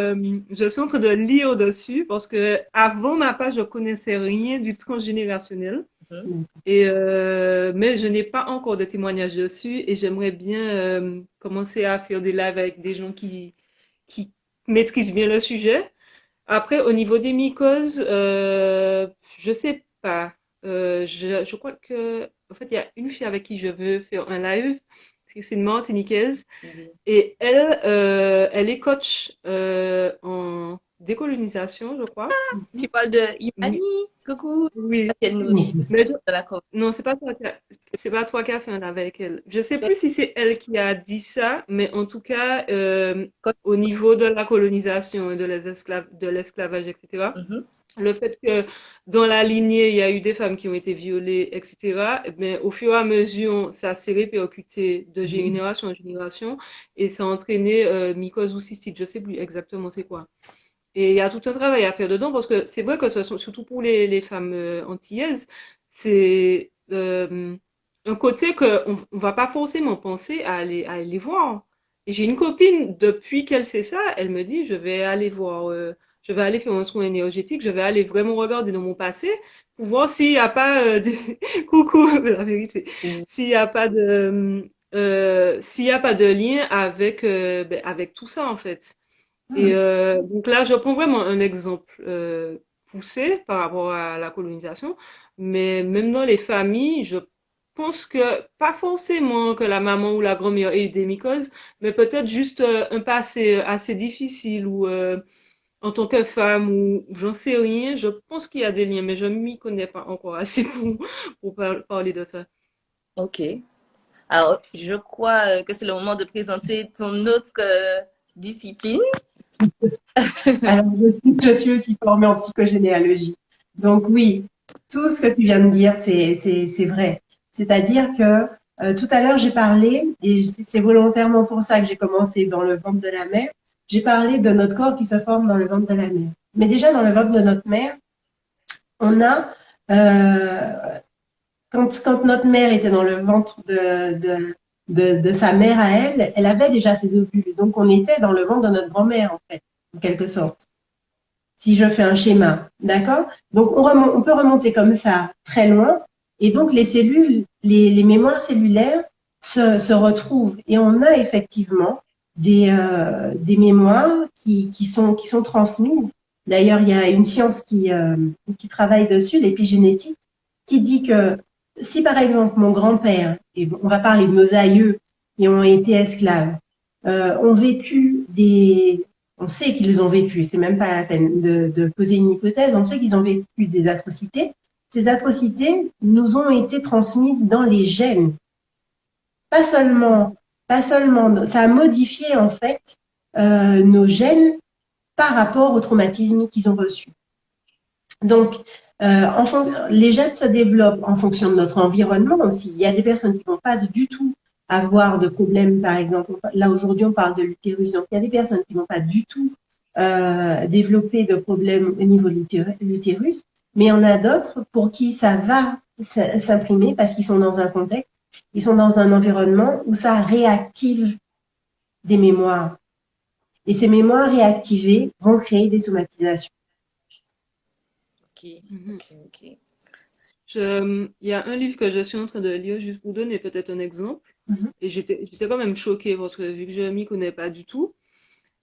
je suis en train de lire dessus parce que avant ma page, je connaissais rien du transgénérationnel. Mhm. Et mais je n'ai pas encore de témoignages dessus et j'aimerais bien commencer à faire des lives avec des gens qui maîtrisent bien le sujet. Après, au niveau des mycoses, je sais pas. Je crois que, en fait, il y a une fille avec qui je veux faire un live. C'est une Martiniquaise. Mhm. Et elle est coach en décolonisation, je crois. Tu parles de Oui. Imani, coucou, Oui. elle nous dit Oui. Mais de la Corée. non, c'est pas toi qui as fait un live avec elle. Je sais plus si c'est elle qui a dit ça, mais en tout cas, au niveau de la colonisation et de l'esclavage, etc. Mhm. Le fait que dans la lignée, il y a eu des femmes qui ont été violées, etc., mais au fur et à mesure, ça s'est répercuté de génération en génération et ça a entraîné mycose ou cystite, je sais plus exactement c'est quoi. Et il y a tout un travail à faire dedans parce que c'est vrai que ce sont, surtout pour les femmes antillaises, c'est un côté que on va pas forcément penser à aller voir. Et j'ai une copine, depuis qu'elle sait ça, elle me dit, je vais aller voir, je vais aller faire un soin énergétique, je vais aller vraiment regarder dans mon passé pour voir s'il n'y a pas coucou, la vérité, Oui. s'il n'y a pas s'il y a pas de lien avec, ben, avec tout ça en fait. Et donc là, je prends vraiment un exemple poussé par rapport à la colonisation, mais même dans les familles, je pense que pas forcément que la maman ou la grand-mère ait eu des mycoses, mais peut-être juste un passé assez difficile ou en tant que femme ou j'en sais rien, je pense qu'il y a des liens, mais je m'y connais pas encore assez pour parler de ça. Ok. Alors, je crois que c'est le moment de présenter ton autre discipline. Alors, je suis aussi formée en psychogénéalogie. Donc oui, tout ce que tu viens de dire, c'est vrai. C'est-à-dire que tout à l'heure, j'ai parlé, et c'est volontairement pour ça que j'ai commencé dans le ventre de la mère, j'ai parlé de notre corps qui se forme dans le ventre de la mère. Mais déjà, dans le ventre de notre mère, on a, quand notre mère était dans le ventre de sa mère à elle, elle avait déjà ses ovules. Donc, on était dans le ventre de notre grand-mère, en fait, en quelque sorte, si je fais un schéma. D'accord? Donc, on peut remonter comme ça très loin. Et donc, les cellules, les mémoires cellulaires se retrouvent. Et on a effectivement des mémoires qui sont transmises. D'ailleurs, il y a une science qui travaille dessus, l'épigénétique, qui dit que si par exemple mon grand-père, et on va parler de nos aïeux qui ont été esclaves, ont vécu on sait qu'ils ont vécu, c'est même pas la peine de poser une hypothèse, on sait qu'ils ont vécu des atrocités. Ces atrocités nous ont été transmises dans les gènes. Pas seulement, pas seulement, ça a modifié en fait nos gènes par rapport au traumatisme qu'ils ont reçu. Donc, les gènes se développent en fonction de notre environnement aussi. Il y a des personnes qui ne vont pas du tout avoir de problème, par exemple. Là, aujourd'hui, on parle de l'utérus. Donc, il y a des personnes qui ne vont pas du tout développer de problèmes au niveau de l'utérus. Mais il y en a d'autres pour qui ça va s'imprimer parce qu'ils sont dans un contexte, ils sont dans un environnement où ça réactive des mémoires. Et ces mémoires réactivées vont créer des somatisations. Ok, Mhm. ok, ok. Il y a un livre que je suis en train de lire, juste pour donner peut-être un exemple, Mhm. et j'étais quand même choquée parce que vu que je m'y connais pas du tout,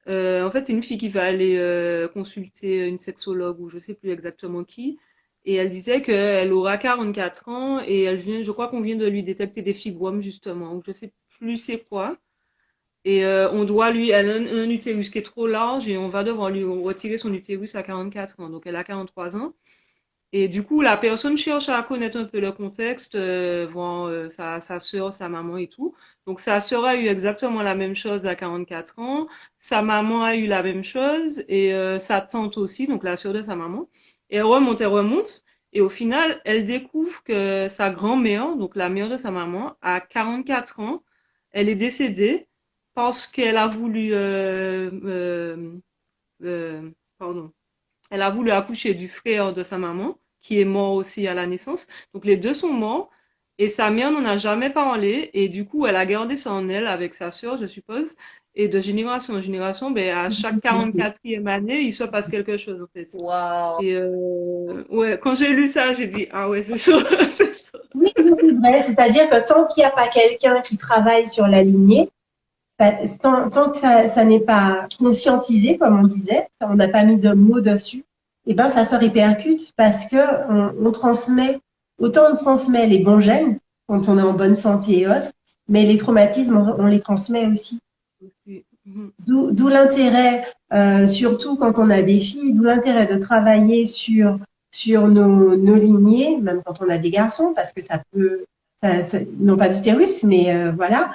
en fait, c'est une fille qui va aller consulter une sexologue ou je sais plus exactement qui, et elle disait qu'elle aura 44 ans et je crois qu'on vient de lui détecter des fibromes justement, ou je sais plus c'est quoi. Et elle a un utérus qui est trop large et on va devoir lui retirer son utérus à 44 ans. Donc elle a 43 ans. Et du coup, la personne cherche à connaître un peu le contexte, voir sa sœur, sa maman et tout. Donc sa sœur a eu exactement la même chose à 44 ans. Sa maman a eu la même chose et sa tante aussi, donc la sœur de sa maman. Et elle remonte. Et au final, elle découvre que sa grand-mère, donc la mère de sa maman, à 44 ans, elle est décédée parce qu'elle a voulu, pardon, elle a voulu accoucher du frère de sa maman, qui est mort aussi à la naissance. Donc les deux sont morts et sa mère n'en a jamais parlé et du coup elle a gardé ça en elle avec sa sœur, je suppose. Et de génération en génération, ben, à chaque 44e année, il se passe quelque chose en fait. Wow. Et ouais, quand j'ai lu ça, j'ai dit ah ouais c'est ça, c'est ça. Oui, oui, c'est vrai. C'est-à-dire que tant qu'il n'y a pas quelqu'un qui travaille sur la lignée, tant que ça n'est pas conscientisé, comme on disait, on n'a pas mis de mots dessus, et ben ça se répercute parce que on transmet, autant on transmet les bons gènes quand on est en bonne santé et autres, mais les traumatismes, on les transmet aussi. Aussi. Mhm. D'où l'intérêt, surtout quand on a des filles, d'où l'intérêt de travailler sur nos lignées, même quand on a des garçons, parce que non pas d'utérus, mais voilà.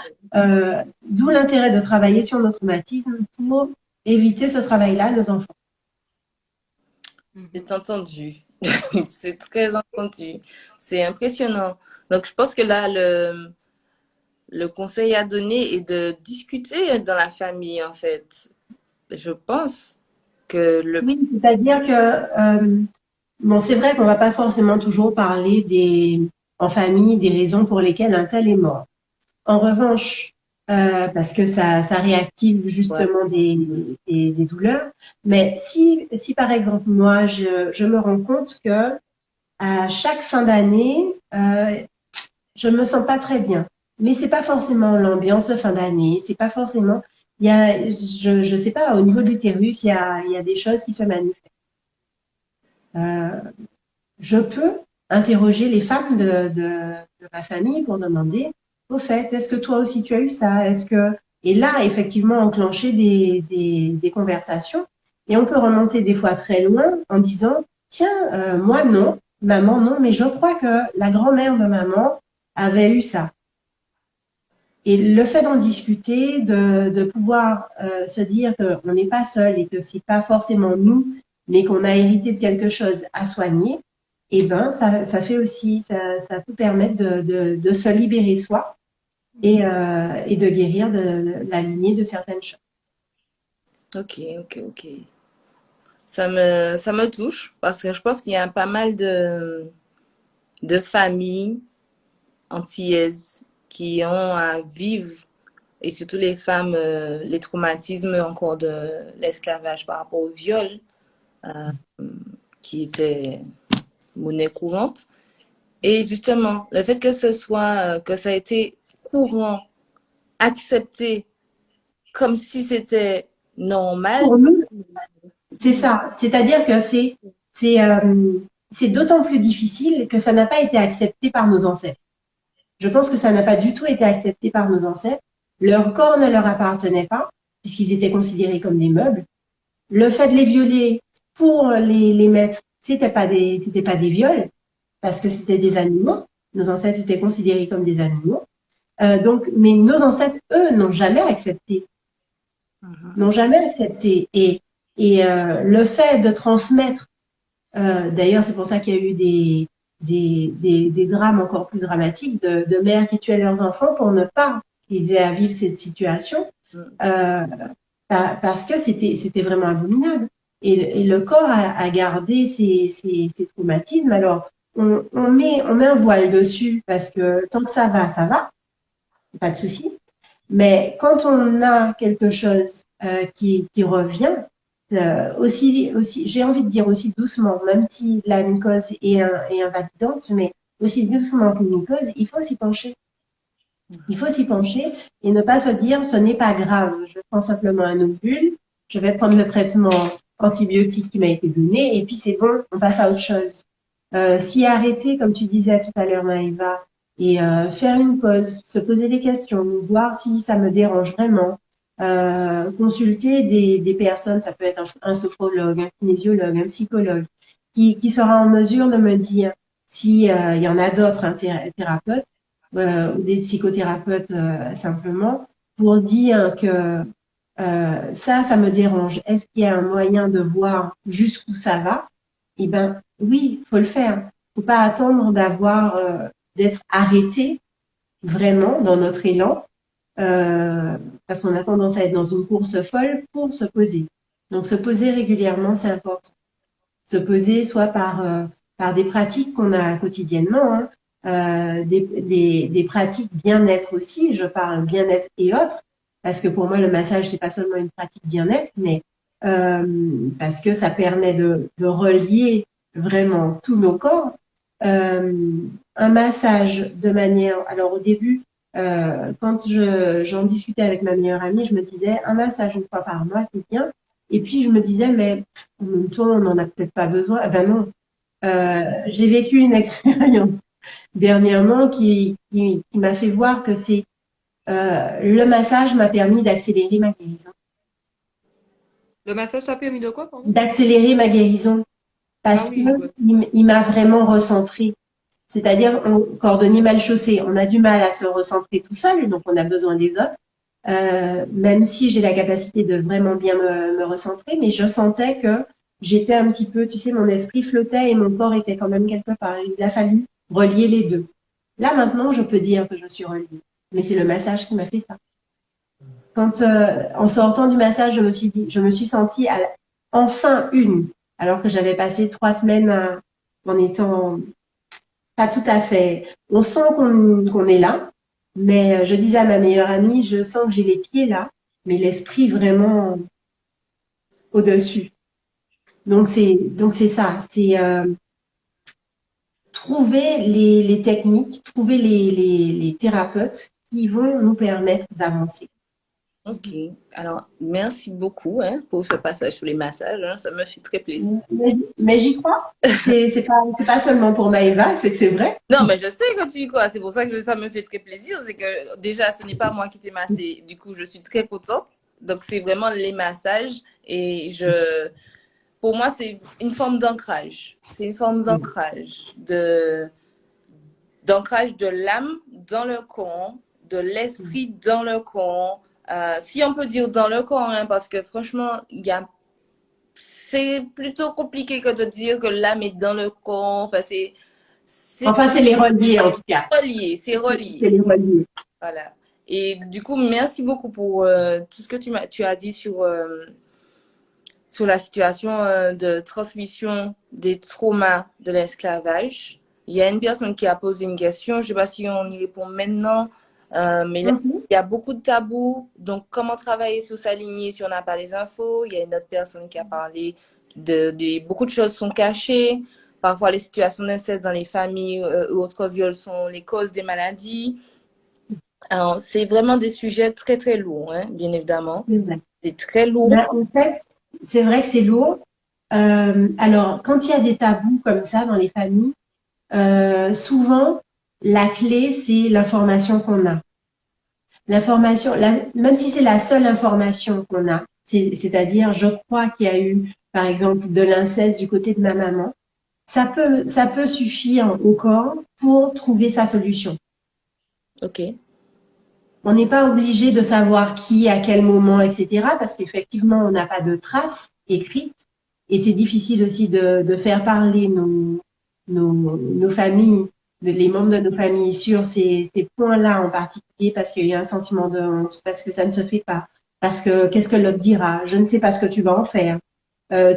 D'où l'intérêt de travailler sur nos traumatismes pour éviter ce travail-là à nos enfants. Mhm. C'est entendu. C'est très entendu. C'est impressionnant. Donc, je pense que là, le conseil à donner est de discuter dans la famille, en fait. Je pense que Oui, c'est-à-dire que bon, c'est vrai qu'on va pas forcément toujours parler en famille des raisons pour lesquelles un tel est mort. En revanche, parce que ça réactive ouais, justement des douleurs. Mais si par exemple moi je me rends compte que à chaque fin d'année, je me sens pas très bien. Mais c'est pas forcément l'ambiance de fin d'année, c'est pas forcément. Je sais pas, au niveau de l'utérus, il y a des choses qui se manifestent. Euh, je peux interroger les femmes de ma famille pour demander, au fait, est-ce que toi aussi tu as eu ça? Et là, effectivement, enclencher des conversations. Et on peut remonter des fois très loin en disant, tiens, moi non, maman non, mais je crois que la grand-mère de maman avait eu ça. Et le fait d'en discuter, de pouvoir se dire qu'on n'est pas seul et que c'est pas forcément nous, mais qu'on a hérité de quelque chose à soigner, eh ben ça fait aussi, ça peut permettre de se libérer soi et de guérir de la lignée de certaines choses. Ok, ok, ok. Ça me touche parce que je pense qu'il y a pas mal de familles antillaises qui ont à vivre, et surtout les femmes, les traumatismes encore de l'esclavage par rapport au viol, qui était monnaie courante. Et justement, le fait que ce soit, que ça a été courant, accepté, comme si c'était normal. Pour nous, c'est ça. C'est-à-dire que c'est d'autant plus difficile que ça n'a pas été accepté par nos ancêtres. Je pense que ça n'a pas du tout été accepté par nos ancêtres. Leur corps ne leur appartenait pas, puisqu'ils étaient considérés comme des meubles. Le fait de les violer pour les mettre, c'était pas des viols, parce que c'était des animaux. Nos ancêtres étaient considérés comme des animaux. Donc, mais nos ancêtres, eux, n'ont jamais accepté. N'ont jamais accepté. Et le fait de transmettre, d'ailleurs, c'est pour ça qu'il y a eu des drames encore plus dramatiques de mères qui tuaient leurs enfants pour ne pas qu'ils aient à vivre cette situation, parce que c'était vraiment abominable. Et le corps a gardé ces traumatismes. Alors, on met un voile dessus parce que tant que ça va, pas de souci. Mais quand on a quelque chose qui revient, aussi, j'ai envie de dire aussi doucement, même si la mycose est invalidante, mais aussi doucement qu'une mycose, il faut s'y pencher. Il faut s'y pencher et ne pas se dire ce n'est pas grave, je prends simplement un ovule, je vais prendre le traitement antibiotique qui m'a été donné et puis c'est bon, on passe à autre chose. S'y arrêter, comme tu disais tout à l'heure, Maëva, et faire une pause, se poser des questions, voir si ça me dérange vraiment, consulter des personnes, ça peut être un sophrologue, un kinésiologue, un psychologue, qui sera en mesure de me dire si il y en a d'autres, un thérapeute ou des psychothérapeutes simplement, pour dire que ça me dérange. Est-ce qu'il y a un moyen de voir jusqu'où ça va? Eh ben oui, faut le faire. Faut pas attendre d'être arrêté vraiment dans notre élan, parce qu'on a tendance à être dans une course folle pour se poser. Donc se poser régulièrement, c'est important. Se poser soit par des pratiques qu'on a quotidiennement, hein, des pratiques bien-être aussi, je parle bien-être et autres, parce que pour moi le massage c'est pas seulement une pratique bien-être, mais parce que ça permet de relier vraiment tous nos corps. Un massage de manière, alors au début, quand j'en discutais avec ma meilleure amie, je me disais un massage une fois par mois c'est bien, et puis je me disais mais en même temps on n'en a peut-être pas besoin. Eh ben non, j'ai vécu une expérience dernièrement qui m'a fait voir que le massage m'a permis d'accélérer ma guérison. Le massage t'a permis de quoi, pardon? D'accélérer ma guérison parce oui, que il m'a vraiment recentré. C'est-à-dire, cordonnier mal chaussé, on a du mal à se recentrer tout seul, donc on a besoin des autres. Même si j'ai la capacité de vraiment bien me recentrer, mais je sentais que j'étais un petit peu, tu sais, mon esprit flottait et mon corps était quand même quelque part. Il a fallu relier les deux. Là, maintenant, je peux dire que je suis reliée. Mais c'est le massage qui m'a fait ça. Quand, en sortant du massage, je me suis sentie enfin une, alors que j'avais passé 3 semaines en étant pas tout à fait. On sent qu'on est là, mais je disais à ma meilleure amie, je sens que j'ai les pieds là, mais l'esprit vraiment au-dessus. Donc c'est ça, c'est trouver les techniques, trouver les thérapeutes qui vont nous permettre d'avancer. Ok, alors merci beaucoup pour ce passage sur les massages, hein, ça me fait très plaisir. Mais j'y crois. C'est pas seulement pour Maëva, c'est vrai. Non, mais je sais que tu y crois, c'est pour ça que ça me fait très plaisir, c'est que déjà ce n'est pas moi qui t'ai massé, du coup je suis très contente Donc, c'est vraiment les massages. Et pour moi, c'est une forme d'ancrage. C'est une forme d'ancrage de l'âme dans le corps, de l'esprit dans le corps. Si on peut dire dans le corps, hein, parce que franchement, c'est plutôt compliqué que de dire que l'âme est dans le corps. Enfin, c'est les reliés en tout cas. C'est relié. C'est les reliés. Voilà. Et du coup, merci beaucoup pour tout ce que tu as dit sur la situation de transmission des traumas de l'esclavage. Il y a une personne qui a posé une question, je ne sais pas si on y répond maintenant, mais il y a beaucoup de tabous. Donc, comment travailler sur sa lignée si on n'a pas les infos? Il y a une autre personne qui a parlé beaucoup de choses sont cachées. Parfois, les situations d'inceste dans les familles ou autres viols sont les causes des maladies. Alors, c'est vraiment des sujets très, très lourds, hein, bien évidemment. C'est très lourd. Ben, en fait, c'est vrai que c'est lourd. Alors, quand il y a des tabous comme ça dans les familles, souvent, la clé, c'est l'information qu'on a. L'information, même si c'est la seule information qu'on a, c'est-à-dire, je crois qu'il y a eu, par exemple, de l'inceste du côté de ma maman, ça peut suffire au corps pour trouver sa solution. Ok. On n'est pas obligé de savoir qui, à quel moment, etc. parce qu'effectivement, on n'a pas de traces écrites et c'est difficile aussi de faire parler nos familles, les membres de nos familles sur ces points-là en particulier parce qu'il y a un sentiment de honte, parce que ça ne se fait pas, parce que qu'est-ce que l'autre dira, je ne sais pas ce que tu vas en faire.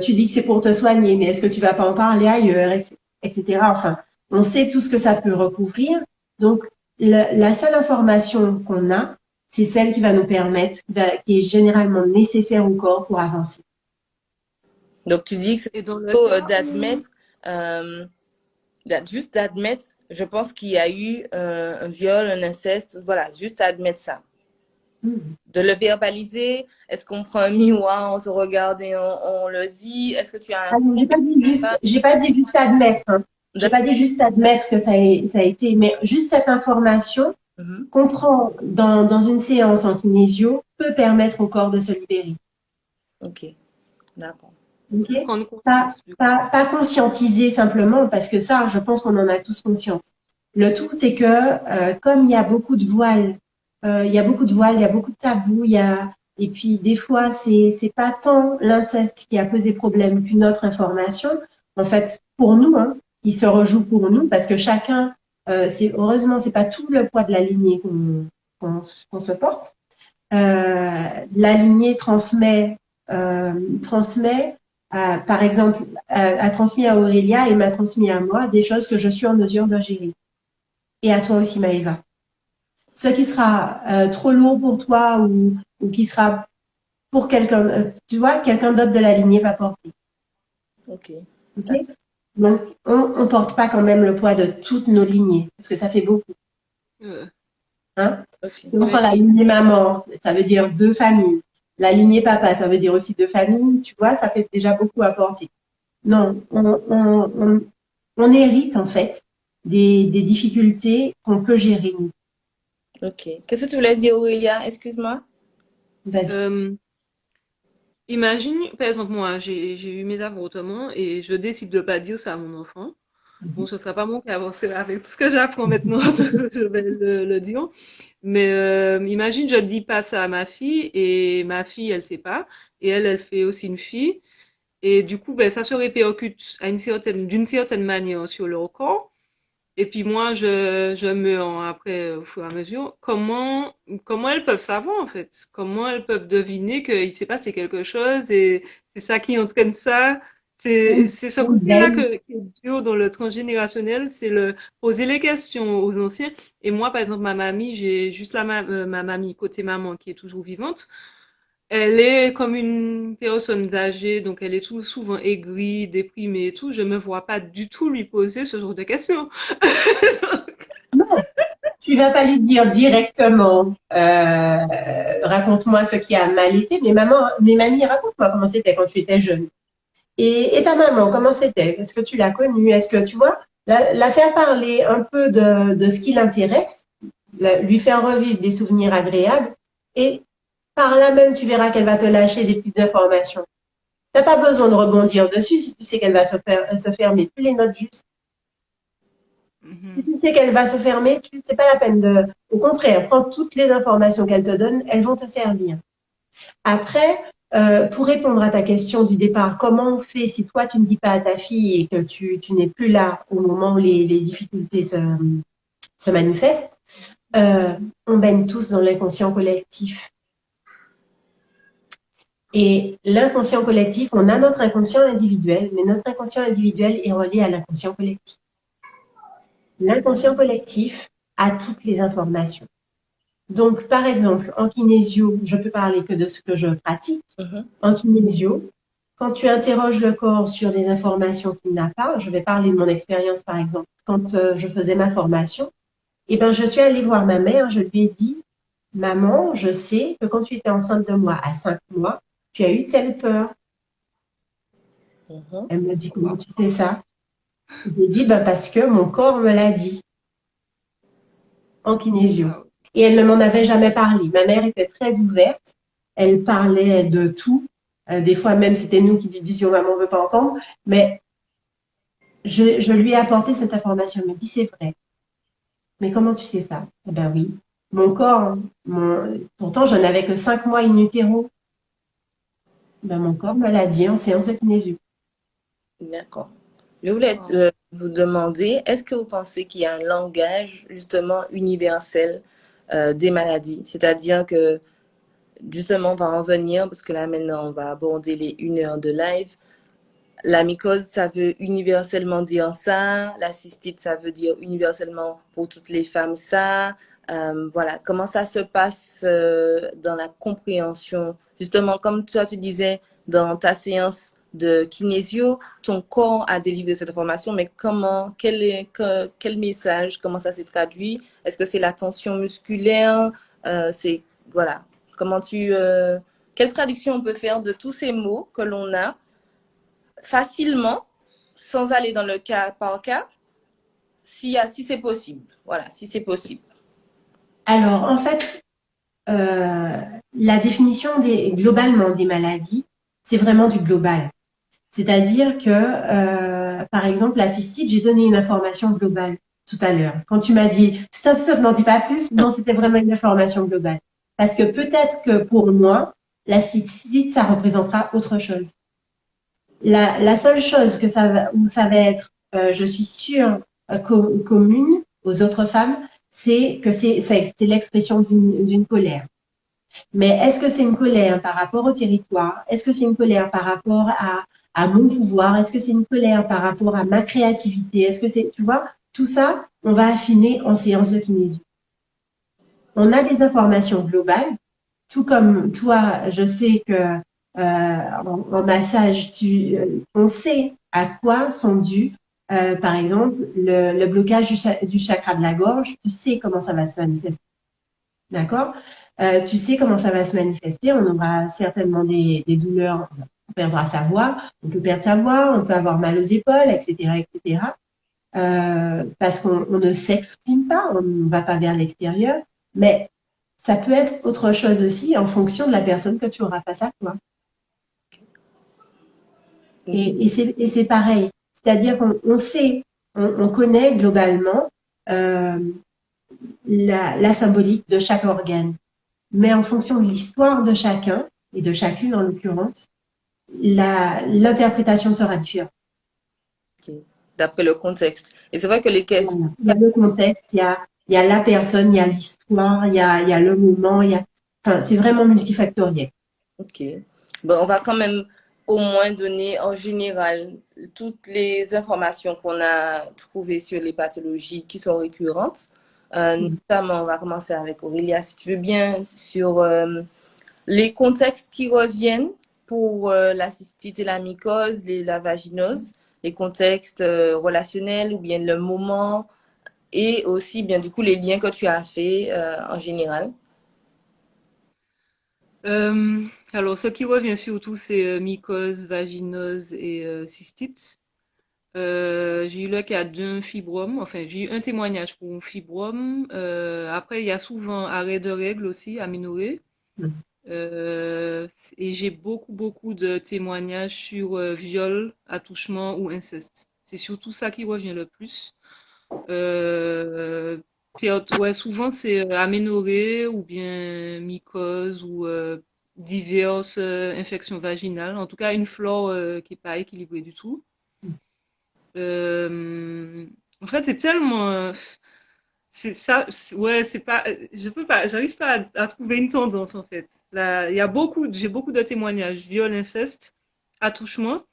Tu dis que c'est pour te soigner, mais est-ce que tu vas pas en parler ailleurs, etc. Enfin, on sait tout ce que ça peut recouvrir. Donc, la seule information qu'on a, c'est celle qui va nous permettre, qui est généralement nécessaire au corps pour avancer. Donc, tu dis que c'est plutôt d'admettre, juste d'admettre, je pense qu'il y a eu un viol, un inceste, voilà, juste admettre ça. De le verbaliser, est-ce qu'on prend un miroir, on se regarde et on le dit? Est-ce que tu as un... J'ai pas dit juste admettre, hein. J'ai pas dit juste admettre que ça a été, mais juste cette information qu'on prend dans une séance en kinésio peut permettre au corps de se libérer. Ok, d'accord. Okay. Pas conscientiser simplement, parce que ça, je pense qu'on en a tous conscience. Le tout, c'est que comme il y a beaucoup de voiles, il y a beaucoup de tabous, et puis des fois, c'est pas tant l'inceste qui a posé problème qu'une autre information. En fait, pour nous, hein, qui se rejoue pour nous, parce que chacun, heureusement, c'est pas tout le poids de la lignée qu'on se porte. La lignée transmet, par exemple, a transmis à Aurélia et m'a transmis à moi des choses que je suis en mesure de gérer. Et à toi aussi, Maëva. Ce qui sera trop lourd pour toi ou qui sera pour quelqu'un, tu vois, quelqu'un d'autre de la lignée va porter. Ok. Donc, on ne porte pas quand même le poids de toutes nos lignées, parce que ça fait beaucoup. Hein? Si on prend la lignée maman, ça veut dire 2 familles. La lignée papa, ça veut dire aussi 2 familles. Tu vois, ça fait déjà beaucoup à porter. Non, on hérite en fait des difficultés qu'on peut gérer nous. Ok. Qu'est-ce que tu voulais dire, Aurélia? Excuse-moi. Vas-y. Imagine, par exemple, moi, j'ai eu mes avortements et je décide de pas dire ça à mon enfant. Bon, ce sera pas mon cas parce qu'avec tout ce que j'apprends maintenant, je vais le dire. Mais imagine, je dis pas ça à ma fille et ma fille, elle sait pas et elle fait aussi une fille et du coup, ben ça se répercute d'une certaine manière sur leur corps. Et puis moi, je meurs après au fur et à mesure. Comment elles peuvent savoir en fait? Comment elles peuvent deviner qu'il s'est passé quelque chose et c'est ça qui entraîne ça? C'est ce côté-là qui est dur dans le transgénérationnel, c'est le poser les questions aux anciens. Et moi, par exemple, ma mamie, j'ai juste ma mamie côté maman qui est toujours vivante. Elle est comme une personne âgée, donc elle est tout souvent aigrie, déprimée et tout. Je me vois pas du tout lui poser ce genre de questions. Non, tu vas pas lui dire directement, raconte-moi ce qui a mal été, mais mamie, raconte-moi comment c'était quand tu étais jeune. Et ta maman, comment c'était? Est-ce que tu l'as connue? Est-ce que tu vois, la faire parler un peu de ce qui l'intéresse, lui faire revivre des souvenirs agréables et par là même, tu verras qu'elle va te lâcher des petites informations. Tu n'as pas besoin de rebondir dessus si tu sais qu'elle va se fermer. Tu les notes juste. Si tu sais qu'elle va se fermer, c'est pas la peine de. Au contraire, prends toutes les informations qu'elle te donne, elles vont te servir. Après, pour répondre à ta question du départ, comment on fait si toi tu ne dis pas à ta fille et que tu n'es plus là au moment où les difficultés se manifestent, on baigne tous dans l'inconscient collectif. Et l'inconscient collectif, on a notre inconscient individuel, mais notre inconscient individuel est relié à l'inconscient collectif. L'inconscient collectif a toutes les informations. Donc, par exemple, en kinésio, je peux parler que de ce que je pratique. En kinésio, quand tu interroges le corps sur des informations qu'il n'a pas, je vais parler de mon expérience par exemple. Quand je faisais ma formation, eh ben, je suis allée voir ma mère, je lui ai dit, maman, je sais que quand tu étais enceinte de moi à 5 mois, tu as eu telle peur. Elle me dit, comment tu sais ça? Je lui ai dit, ben, parce que mon corps me l'a dit en kinésio. Et elle ne m'en avait jamais parlé. Ma mère était très ouverte. Elle parlait de tout. Des fois même, c'était nous qui lui disions, maman ne veut pas entendre. Mais je lui ai apporté cette information. Elle me dit, c'est vrai. Mais comment tu sais ça? Eh ben oui. Mon corps, pourtant, je n'avais que 5 mois in utero. Ben, mon corps me l'a dit en séance de kinésio. D'accord. Je voulais vous demander, est-ce que vous pensez qu'il y a un langage justement universel des maladies? C'est-à-dire que justement, on va en venir, parce que là maintenant, on va aborder les 1 heure de live. La mycose, ça veut universellement dire ça. La cystite, ça veut dire universellement pour toutes les femmes ça. Voilà, comment ça se passe dans la compréhension? Justement, comme toi, tu disais dans ta séance de kinésio, ton corps a délivré cette information, mais comment, quel message, comment ça s'est traduit? Est-ce que c'est la tension musculaire? Voilà, quelle traduction on peut faire de tous ces mots que l'on a facilement, sans aller dans le cas par cas, si c'est possible. Voilà, si c'est possible. Alors, en fait, la définition globalement des maladies, c'est vraiment du global. C'est-à-dire que, par exemple, la cystite, j'ai donné une information globale tout à l'heure. Quand tu m'as dit stop, n'en dis pas plus, non, c'était vraiment une information globale. Parce que peut-être que pour moi, la cystite, ça représentera autre chose. La seule chose où ça va être, je suis sûre, commune aux autres femmes, c'est que c'est l'expression d'une colère. Mais est-ce que c'est une colère par rapport au territoire? Est-ce que c'est une colère par rapport à mon pouvoir? Est-ce que c'est une colère par rapport à ma créativité? Est-ce que c'est, tu vois, tout ça, on va affiner en séance de kinésio. On a des informations globales, tout comme toi, je sais que en massage, on sait à quoi sont dus, par exemple, le blocage du chakra de la gorge. Tu sais comment ça va se manifester. D'accord? Tu sais comment ça va se manifester. On aura certainement des douleurs, on perdra sa voix, on peut perdre sa voix, on peut avoir mal aux épaules, etc., etc. Parce qu'on ne s'exprime pas, on ne va pas vers l'extérieur, mais ça peut être autre chose aussi en fonction de la personne que tu auras face à toi. Et c'est pareil, c'est-à-dire qu'on sait, on connaît globalement la symbolique de chaque organe. Mais en fonction de l'histoire de chacun, et de chacune en l'occurrence, l'interprétation sera différente. Okay. D'après le contexte. Et c'est vrai que les questions... Il y a le contexte, il y a la personne, il y a l'histoire, il y a le moment, enfin, c'est vraiment multifactoriel. Ok. Bon, on va quand même au moins donner en général toutes les informations qu'on a trouvées sur les pathologies qui sont récurrentes. Notamment, on va commencer avec Aurélia, si tu veux bien, sur les contextes qui reviennent pour la cystite et la mycose, la vaginose, les contextes relationnels ou bien le moment et aussi bien du coup les liens que tu as fait en général. Alors, ce qui revient surtout, c'est mycose, vaginose et cystite. J'ai eu le cas d'un fibrome, enfin, j'ai eu un témoignage pour un fibrome. Après, il y a souvent arrêt de règles aussi, aménorrhée. Euh, et j'ai beaucoup de témoignages sur viol, attouchement ou inceste. C'est surtout ça qui revient le plus. Euh, ouais, souvent c'est aménorrhée ou bien mycose ou diverses infections vaginales. En tout cas, une flore qui est pas équilibrée du tout. Euh, En fait, c'est tellement, c'est ça, ouais, c'est pas, je peux pas, j'arrive pas à trouver une tendance en fait. Là, il y a j'ai beaucoup de témoignages, viol, inceste, attouchement,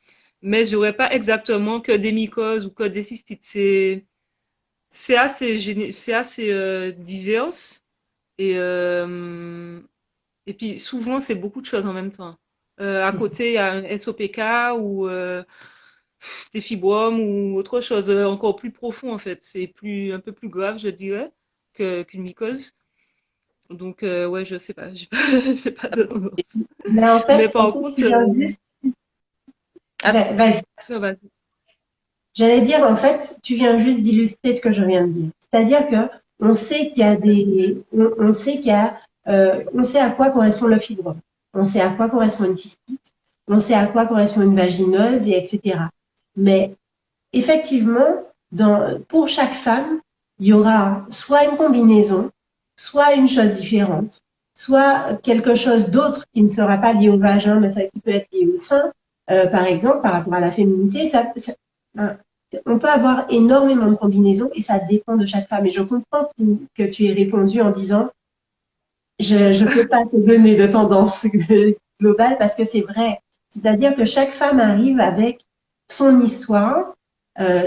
mais j'aurais pas exactement que des mycoses ou que des cystites. C'est assez divers et et puis souvent c'est beaucoup de choses en même temps. À côté, il y a un SOPK ou des fibromes ou autre chose encore plus profond en fait. C'est un peu plus grave, je dirais, qu'une mycose. Donc ouais, je sais pas, j'ai pas, j'ai pas de tendance. Mais Mais par contre, tu viens juste, Ah, vas-y. vas-y. J'allais dire, en fait, tu viens juste d'illustrer ce que je viens de dire. C'est-à-dire que on sait qu'il y a on sait qu'il y a, on sait à quoi correspond le fibrome. On sait à quoi correspond une cystite. On sait à quoi correspond une vaginose, et etc. Mais effectivement, pour chaque femme, il y aura soit une combinaison, soit une chose différente, soit quelque chose d'autre qui ne sera pas lié au vagin, mais ça qui peut être lié au sein, par exemple, par rapport à la féminité. Hein, on peut avoir énormément de combinaisons et ça dépend de chaque femme. Et je comprends que tu aies répondu en disant, je ne peux pas te donner de tendance globale parce que c'est vrai. C'est-à-dire que chaque femme arrive avec son histoire,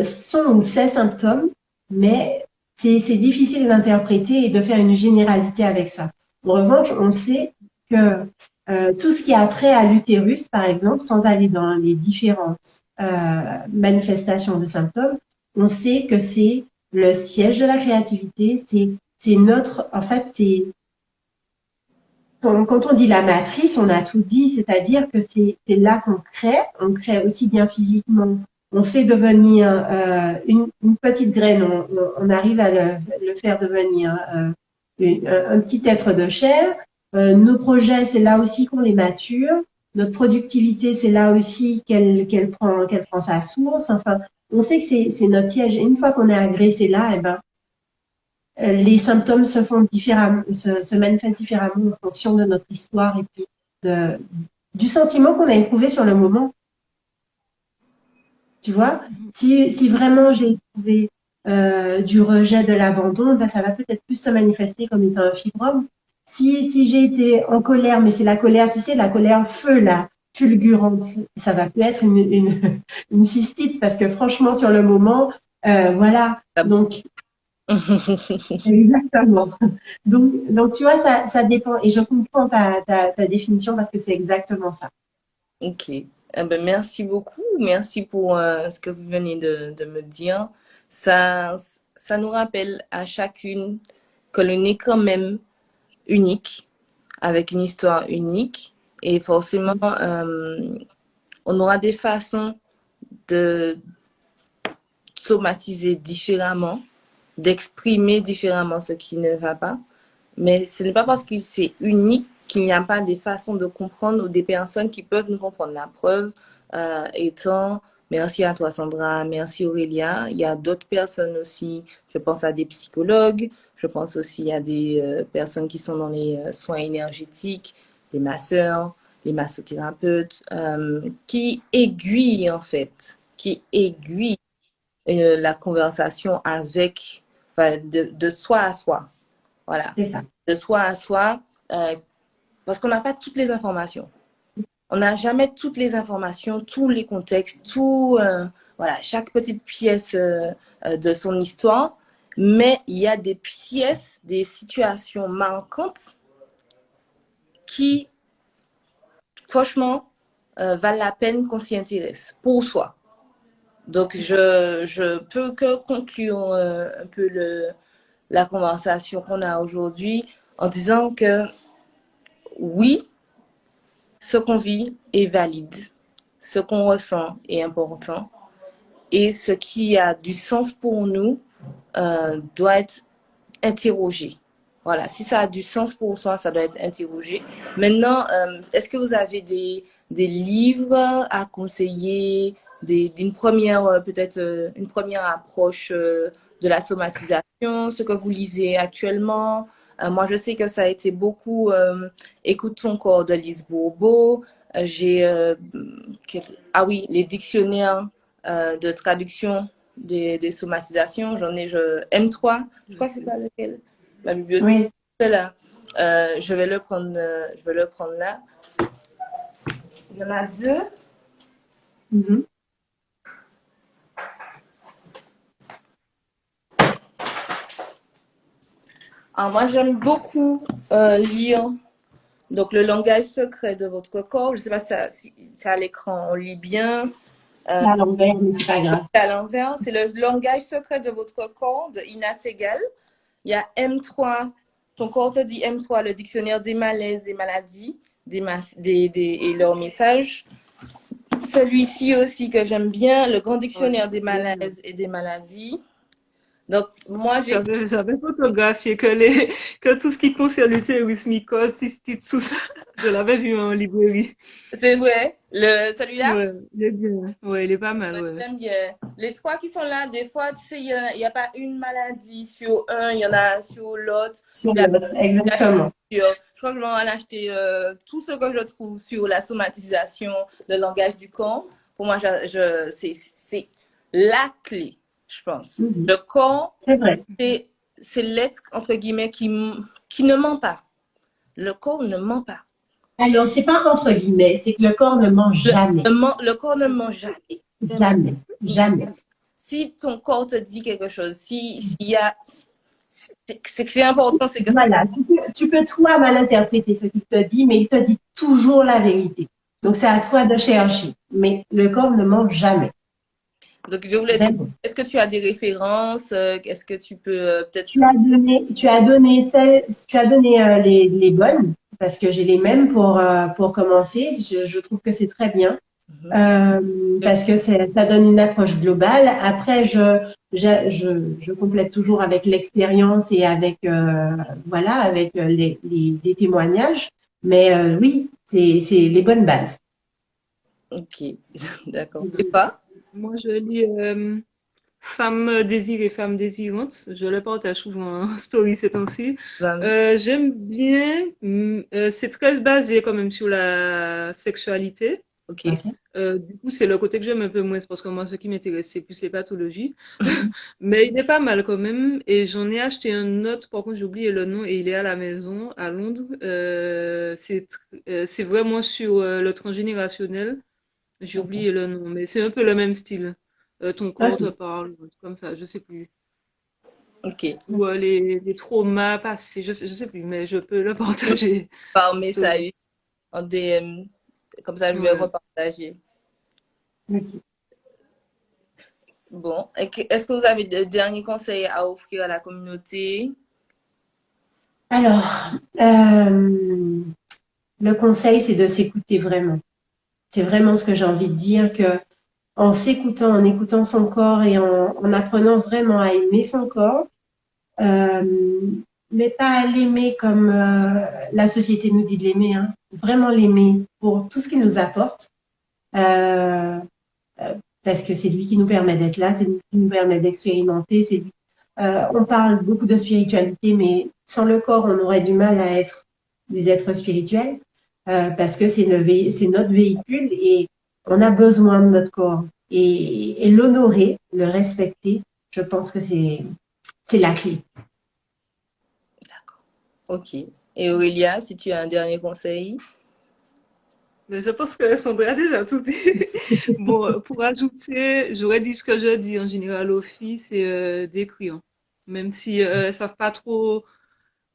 son ou ses symptômes, mais c'est difficile d'interpréter et de faire une généralité avec ça. En revanche, on sait que tout ce qui a trait à l'utérus, par exemple, sans aller dans les différentes manifestations de symptômes, on sait que c'est le siège de la créativité, c'est notre, en fait, c'est quand on dit la matrice, on a tout dit, c'est-à-dire que c'est là qu'on crée, on crée aussi bien physiquement, on fait devenir une petite graine, on arrive à le faire devenir un petit être de chair. Nos projets, c'est là aussi qu'on les mature. Notre productivité, c'est là aussi qu'elle prend sa source. Enfin, on sait que c'est notre siège. Et une fois qu'on est agressé là, eh ben, les symptômes se font différemment, se manifestent différemment en fonction de notre histoire et puis de, du sentiment qu'on a éprouvé sur le moment. Tu vois, si vraiment j'ai éprouvé du rejet, de l'abandon, ben ça va peut-être plus se manifester comme étant un fibrome. Si j'ai été en colère, mais c'est la colère, tu sais, la colère feu, là, fulgurante, ça va peut être une cystite parce que franchement, sur le moment, voilà. Donc, exactement. Donc tu vois, ça dépend. Et je comprends ta définition parce que c'est exactement ça. ok. Eh ben, merci beaucoup. Merci pour ce que vous venez de me dire. Ça, ça nous rappelle à chacune que l'on est quand même unique, avec une histoire unique. Et forcément, on aura des façons de somatiser différemment, d'exprimer différemment ce qui ne va pas. Mais ce n'est pas parce que c'est unique qu'il n'y a pas des façons de comprendre ou des personnes qui peuvent nous comprendre. La preuve étant, merci à toi Sandra, merci Aurélia. Il y a d'autres personnes aussi, je pense à des psychologues, je pense aussi à des personnes qui sont dans les soins énergétiques, les masseurs, les massothérapeutes, qui aiguillent en fait, qui aiguillent la conversation avec, enfin, de soi à soi. Voilà. C'est ça. De soi à soi, parce qu'on n'a pas toutes les informations. On n'a jamais toutes les informations, tous les contextes, voilà, chaque petite pièce de son histoire. Mais il y a des pièces, des situations marquantes qui, franchement, valent la peine qu'on s'y intéresse pour soi. Donc, je peux que conclure un peu la conversation qu'on a aujourd'hui en disant que oui, ce qu'on vit est valide, ce qu'on ressent est important et ce qui a du sens pour nous doit être interrogé. Voilà, si ça a du sens pour soi, ça doit être interrogé. Maintenant, est-ce que vous avez des livres à conseiller, d'une première, peut-être une première approche de la somatisation, ce que vous lisez actuellement? Moi, je sais que ça a été beaucoup Écoute ton corps de Lise Bourbeau. J'ai, ah oui, les dictionnaires de traduction des somatisations. J'en ai M3, je crois que c'est pas lequel. Ma bibliothèque Oui. est là. Je vais le prendre là. Il y en a deux. Mhm. Alors, moi, j'aime beaucoup lire donc le langage secret de votre corps. Je ne sais pas si c'est à l'écran, on lit bien. C'est à l'envers, mais c'est pas grave. C'est à l'envers. C'est le langage secret de votre corps de Ina Segal. Il y a M3. Ton corps te dit M3, le dictionnaire des malaises, des maladies et leurs messages. Celui-ci aussi que j'aime bien, le grand dictionnaire des malaises et des maladies. Donc, moi, J'avais photographié que tout ce qui concerne l'utérus, mycose, cystite, tout ça, je l'avais vu en librairie. c'est vrai, celui-là, Ouais, il est bien. Ouais, il est pas mal, ouais. j'aime bien. Les trois qui sont là, des fois, tu sais, il y a pas une maladie sur un, il y en a sur l'autre. Sur l'autre, exactement. Je crois que je vais en acheter tout ce que je trouve sur la somatisation, le langage du corps. Pour moi, c'est la clé, je pense. Mhm. Le corps, C'est vrai. c'est l'être, entre guillemets, qui ne ment pas. Le corps ne ment pas. Alors, c'est pas entre guillemets, c'est que le corps ne ment jamais. Le corps ne ment jamais. Jamais. Jamais. Si ton corps te dit quelque chose, s'il y a. C'est que c'est important, c'est que. Voilà, tu peux toi mal interpréter ce qu'il te dit, mais il te dit toujours la vérité. Donc, c'est à toi de chercher. Mais le corps ne ment jamais. Donc, je voulais dire, Vraiment. est-ce que tu as des références? Est-ce que tu peux peut-être. Tu as donné les bonnes, parce que j'ai les mêmes pour commencer. Je trouve que c'est très bien. Parce que ça donne une approche globale. Après, je complète toujours avec l'expérience et avec voilà, avec les témoignages. Mais oui, c'est les bonnes bases. Ok, d'accord. Et pas? Moi, je lis Femmes désirées, femmes désirantes. Je le partage souvent en story ces temps-ci. J'aime bien. C'est très basé quand même sur la sexualité. Ok. Du coup, c'est le côté que j'aime un peu moins, parce que moi, ce qui m'intéresse, c'est plus les pathologies. Mais il est pas mal quand même. Et j'en ai acheté un autre, par contre, j'ai oublié le nom, et il est à la maison, à Londres. C'est vraiment sur le transgénérationnel. J'ai oublié le nom, mais c'est un peu le même style. Ton corps te Ok. parle, un truc comme ça, je sais plus. Ok. Ou les traumas passés, je sais plus, mais je peux le partager. Par en story. message, en DM. Comme ça, je vais Ouais. repartager. Ok. Bon. Est-ce que vous avez de derniers conseils à offrir à la communauté? Alors, le conseil, c'est de s'écouter vraiment. C'est vraiment ce que j'ai envie de dire, que en s'écoutant, en écoutant son corps et en apprenant vraiment à aimer son corps, euh, mais pas à l'aimer comme la société nous dit de l'aimer, hein. Vraiment l'aimer pour tout ce qu'il nous apporte, euh, parce que c'est lui qui nous permet d'être là, c'est lui qui nous permet d'expérimenter. On parle beaucoup de spiritualité, mais sans le corps, on aurait du mal à être des êtres spirituels, parce que c'est notre véhicule et on a besoin de notre corps. Et l'honorer, le respecter, je pense que c'est la clé. D'accord. Ok. Et Aurélia, si tu as un dernier conseil? Mais je pense que Sandra a déjà tout dit. Bon, pour ajouter, j'aurais dit ce que je dis en général aux filles, c'est d'écrire. Même si elles savent pas trop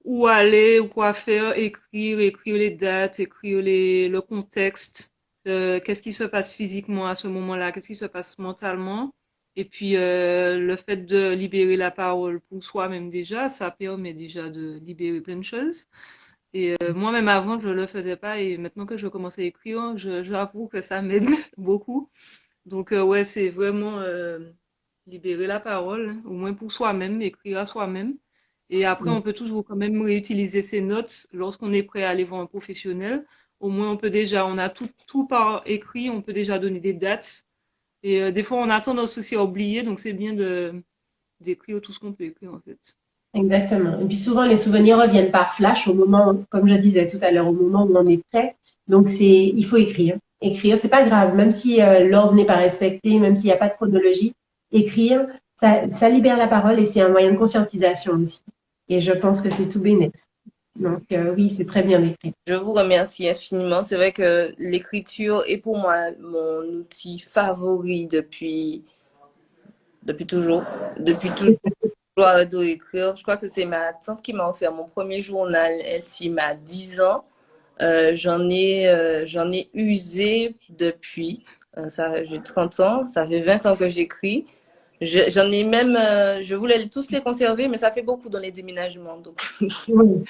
où aller ou quoi faire, écrire les dates, le contexte, qu'est-ce qui se passe physiquement à ce moment-là, qu'est-ce qui se passe mentalement. Et puis le fait de libérer la parole pour soi-même déjà, ça permet déjà de libérer plein de choses. Et moi-même avant, je le faisais pas et maintenant que je commence à écrire, j'avoue que ça m'aide beaucoup. Donc ouais, c'est vraiment libérer la parole, au moins pour soi-même, écrire à soi-même. Et après, on peut toujours quand même réutiliser ces notes lorsqu'on est prêt à aller voir un professionnel. Au moins, on a tout par écrit, on peut déjà donner des dates. Et des fois, on a tendance aussi à oublier, donc c'est bien d'écrire tout ce qu'on peut écrire, en fait. Exactement. Et puis souvent, les souvenirs reviennent par flash au moment, comme je disais tout à l'heure, au moment où on est prêt. Donc, il faut écrire. Écrire, c'est pas grave, même si l'ordre n'est pas respecté, même s'il n'y a pas de chronologie. Écrire, ça libère la parole et c'est un moyen de conscientisation aussi. Et je pense que c'est tout bénéfique. Donc, oui, c'est très bien d'écrire. Je vous remercie infiniment. C'est vrai que l'écriture est pour moi mon outil favori depuis toujours. Depuis toujours, j'adore écrire. Je crois que c'est ma tante qui m'a offert mon premier journal intime à 10 ans. J'en ai usé depuis. J'ai 30 ans, ça fait 20 ans que j'écris. J'en ai même, je voulais tous les conserver, mais ça fait beaucoup dans les déménagements. Donc, Oui.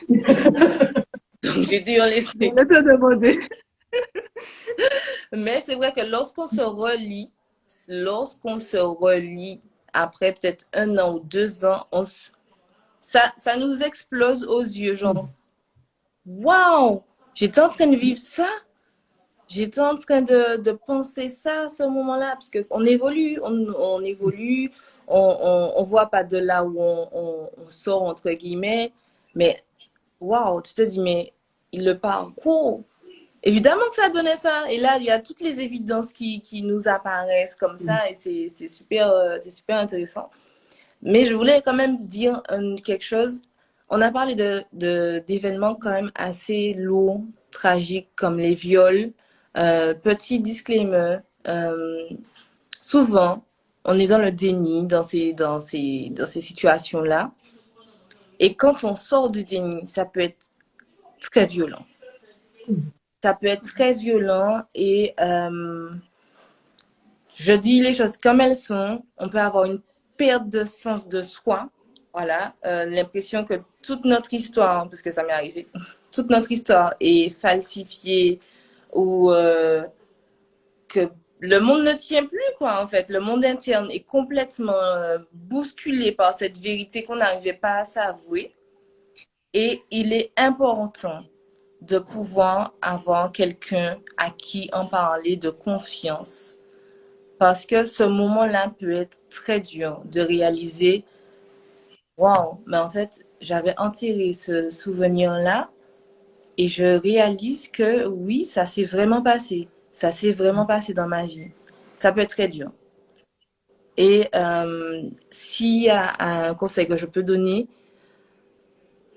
donc j'ai dû en laisser. On va te demander. Mais c'est vrai que lorsqu'on se relit après peut-être 1 an ou 2 ans, ça nous explose aux yeux. Genre, waouh, j'étais en train de vivre ça. J'étais en train de penser ça à ce moment-là, parce qu'on évolue, on évolue, on voit pas de là où on sort, entre guillemets, mais waouh, tu te dis, mais le parcours, évidemment que ça donnait ça. Et là, il y a toutes les évidences qui nous apparaissent comme ça, et c'est super intéressant. Mais je voulais quand même dire quelque chose. On a parlé d'événements quand même assez lourds, tragiques, comme les viols. Petit disclaimer, souvent, on est dans le déni dans ces situations-là. Et quand on sort du déni, ça peut être très violent. Ça peut être très violent et je dis les choses comme elles sont. On peut avoir une perte de sens de soi. Voilà, l'impression que toute notre histoire, parce que ça m'est arrivé, toute notre histoire est falsifiée ou que le monde ne tient plus, quoi, en fait. Le monde interne est complètement bousculé par cette vérité qu'on n'arrivait pas à s'avouer. Et il est important de pouvoir avoir quelqu'un à qui en parler de confiance. Parce que ce moment-là peut être très dur de réaliser, waouh, mais en fait, j'avais enterré ce souvenir-là et je réalise que oui, ça s'est vraiment passé. Ça s'est vraiment passé dans ma vie. Ça peut être très dur. Et s'il y a un conseil que je peux donner,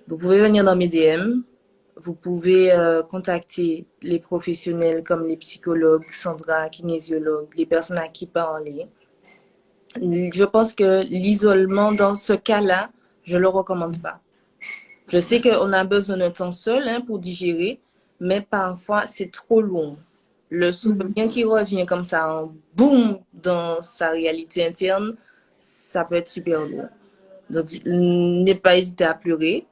vous pouvez venir dans mes DM. Vous pouvez contacter les professionnels comme les psychologues, Sandra, kinésiologues, les personnes à qui parler. Je pense que l'isolement dans ce cas-là, je ne le recommande pas. Je sais qu'on a besoin d'un temps seul pour digérer, mais parfois c'est trop long. Le souvenir qui revient comme ça en boum dans sa réalité interne, ça peut être super lourd. Donc, n'ayez pas hésité à pleurer.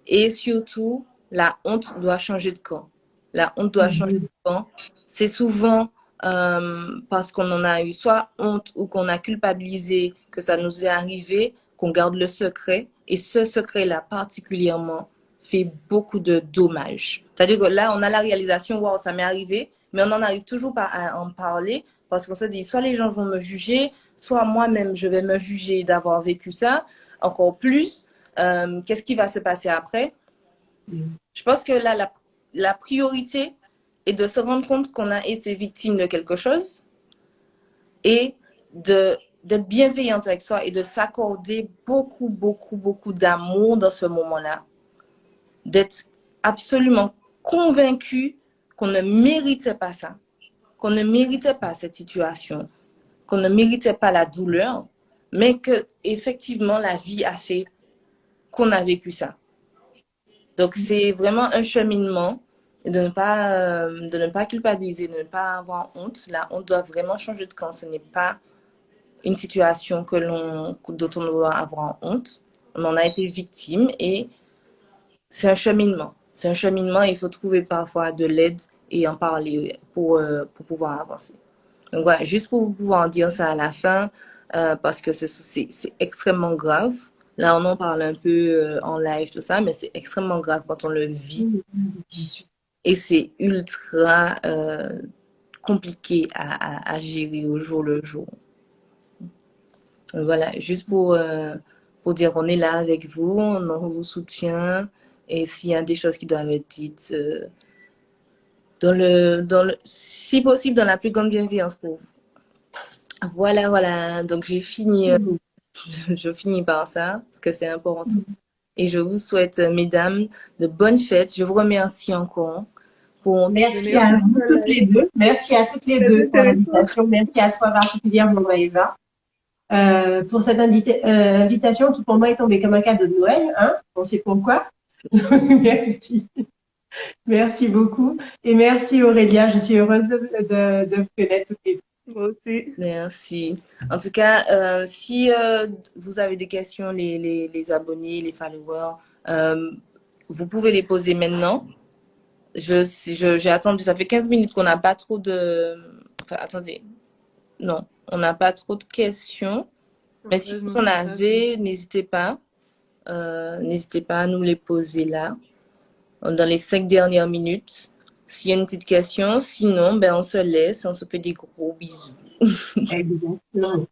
Et surtout, la honte doit changer de camp. La honte doit changer de camp. C'est souvent parce qu'on en a eu soit honte ou qu'on a culpabilisé que ça nous est arrivé, qu'on garde le secret. Et ce secret-là, particulièrement, fait beaucoup de dommages. C'est-à-dire que là, on a la réalisation, waouh, ça m'est arrivé, mais on n'en arrive toujours pas à en parler parce qu'on se dit, soit les gens vont me juger, soit moi-même, je vais me juger d'avoir vécu ça. Encore plus, qu'est-ce qui va se passer après? Je pense que là, la priorité est de se rendre compte qu'on a été victime de quelque chose et d'être bienveillante avec soi et de s'accorder beaucoup, beaucoup, beaucoup d'amour dans ce moment-là. D'être absolument convaincu qu'on ne méritait pas ça, qu'on ne méritait pas cette situation, qu'on ne méritait pas la douleur, mais que effectivement la vie a fait qu'on a vécu ça. Donc c'est vraiment un cheminement de ne pas culpabiliser, de ne pas avoir honte. La honte doit vraiment changer de camp. Ce n'est pas une situation dont on doit avoir honte. On en a été victime et c'est un cheminement. C'est un cheminement et il faut trouver parfois de l'aide et en parler pour pouvoir avancer. Donc voilà, juste pour pouvoir dire ça à la fin, parce que c'est extrêmement grave. Là, on en parle un peu en live, tout ça, mais c'est extrêmement grave quand on le vit. Bien sûr. Et c'est ultra compliqué à gérer au jour le jour. Voilà, juste pour dire qu'on est là avec vous, on vous soutient. Et s'il y a des choses qui doivent être dites, si possible, dans la plus grande bienveillance pour vous. Voilà, voilà. Donc, j'ai fini, je finis par ça, parce que c'est important. Et je vous souhaite, mesdames, de bonnes fêtes. Je vous remercie encore pour... Merci Merci à pour vous le toutes live. les deux. Merci à toutes les Très deux pour intéressant. l'invitation. Merci à toi particulièrement, Maëva, pour cette invitation qui pour moi est tombée comme un cadeau de Noël. Hein, on sait pourquoi. Merci. Merci beaucoup. Et merci Aurélia. Je suis heureuse de vous connaître toutes les deux. Moi aussi. Merci. En tout cas, si vous avez des questions, les abonnés, les followers, vous pouvez les poser maintenant. J'ai attendu, ça fait 15 minutes qu'on n'a pas trop de... Enfin, attendez. Non, on n'a pas trop de questions. Mais Là, si je vous n'en en ai pas vu. avez, n'hésitez pas. N'hésitez pas à nous les poser là, dans les 5 dernières minutes. S'il y a une petite question, sinon, ben, on se laisse, on se fait des gros bisous. Exactement.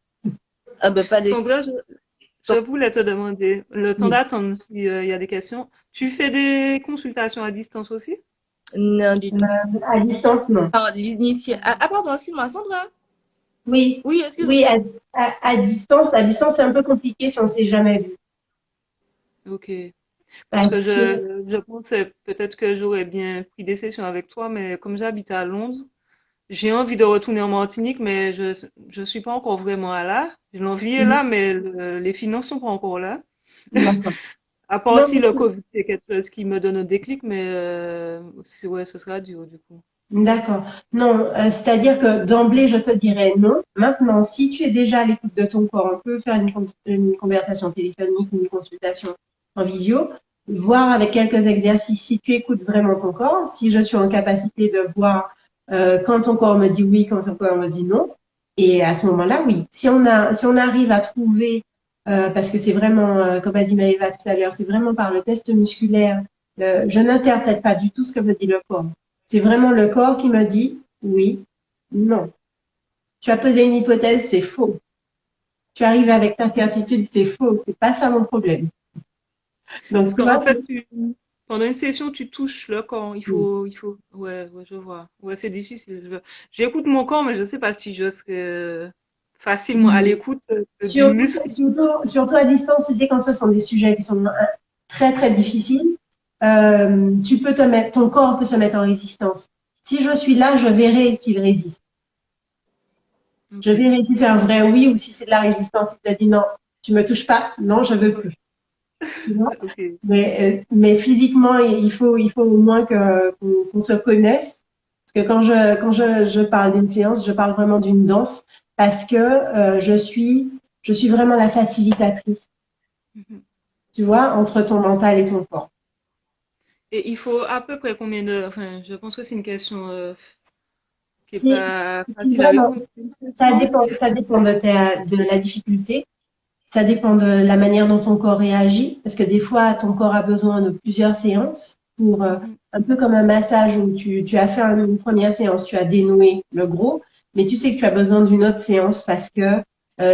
Ah ben, pas des... Sandra, je voulais te demander, le temps Oui. d'attente, s'il y a des questions. Tu fais des consultations à distance aussi? Non, du tout. À distance, non. Ah, pardon, excuse-moi, Sandra. Oui, Oui, excuse-moi. oui, à distance, c'est un peu compliqué si on ne s'est jamais vu. Ok. Parce que Parce que, je pensais peut-être que j'aurais bien pris des sessions avec toi, mais comme j'habite à Londres, j'ai envie de retourner en Martinique, mais je suis pas encore vraiment à là. L'envie est là, mais les finances sont pas encore là. d'accord. À part Non, si le Covid c'est quelque chose qui me donne un déclic, mais ouais, ce sera dur du coup. d'accord. Non, c'est-à-dire que d'emblée, je te dirais non. Maintenant, si tu es déjà à l'écoute de ton corps, on peut faire une conversation téléphonique, une consultation en visio, voir avec quelques exercices si tu écoutes vraiment ton corps, si je suis en capacité de voir quand ton corps me dit oui, quand ton corps me dit non. Et à ce moment-là, oui. Si on arrive à trouver, parce que c'est vraiment, comme a dit Maëva tout à l'heure, c'est vraiment par le test musculaire, je n'interprète pas du tout ce que me dit le corps. C'est vraiment le corps qui me dit oui, non. Tu as posé une hypothèse, c'est faux. Tu arrives avec ta certitude, c'est faux. C'est pas ça mon problème. Donc, Parce tu vois, qu'en fait, pendant une session, tu touches le corps. Ouais, ouais, je vois. Ouais, c'est difficile. J'écoute mon corps, mais je sais pas si je serais facilement à l'écoute du surtout, muscle. surtout à distance, tu sais, quand ce sont des sujets qui sont très, très difficiles, tu peux te mettre, ton corps peut se mettre en résistance. Si je suis là, je verrai s'il résiste. Je Ok, verrai si c'est un vrai oui ou si c'est de la résistance. Il te dit non, tu me touches pas, non, je veux plus. Tu vois. ok. Mais physiquement, il faut au moins qu'on se connaisse. Parce que je parle d'une séance, je parle vraiment d'une danse parce que je suis vraiment la facilitatrice, Mhm. tu vois, entre ton mental et ton corps. Et il faut à peu près combien de... Enfin, je pense que c'est une question qui est C'est pas c'est facile à vraiment, répondre. Une session? ça dépend de la difficulté, ça dépend de la manière dont ton corps réagit, parce que des fois, ton corps a besoin de plusieurs séances pour, Mhm. un peu comme un massage où tu as fait une première séance, tu as dénoué le gros, mais tu sais que tu as besoin d'une autre séance parce que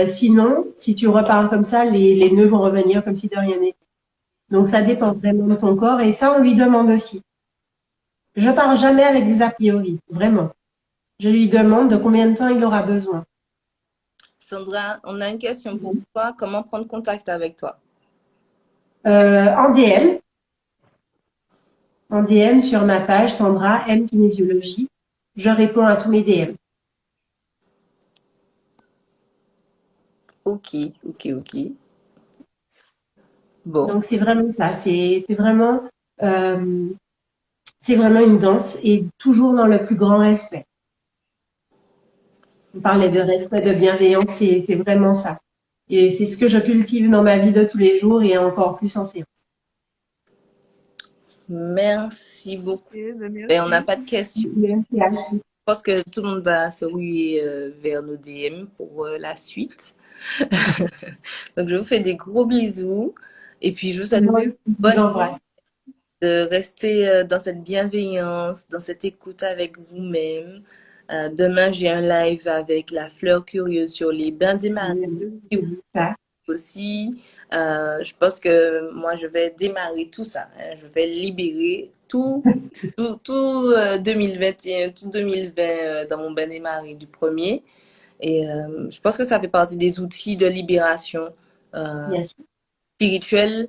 sinon, si tu repars comme ça, les nœuds vont revenir comme si de rien n'était. Donc, ça dépend D'accord. vraiment de ton corps et ça, on lui demande aussi. Je pars jamais avec des a priori, vraiment. Je lui demande de combien de temps il aura besoin. Sandra, on a une question pour toi. Comment prendre contact avec toi? En DM, en DM sur ma page Sandra M Kinésiologie. Je réponds à tous mes DM. Ok, ok, ok. Bon, Donc c'est vraiment ça. Euh, c'est vraiment une danse et toujours dans le plus grand respect. On parlait de respect, de bienveillance, c'est vraiment ça. Et c'est ce que je cultive dans ma vie de tous les jours et encore plus en séance. merci beaucoup. Ok, ben Et on n'a merci. pas de questions. Merci à tous. pense que tout le monde va se ruer vers nos DM pour la suite. Donc, je vous fais des gros bisous. Et puis, je vous souhaite Moi, je vous bonne embrasse. de rester dans cette bienveillance, dans cette écoute avec vous-même. Demain, j'ai un live avec la fleur curieuse sur les bains des marées J'ai vu ça. aussi. Je pense que moi, je vais démarrer tout ça, hein. Je vais libérer tout 2021, tout 2020 dans mon bain des marées du premier. Et je pense que ça fait partie des outils de libération Bien sûr. spirituelle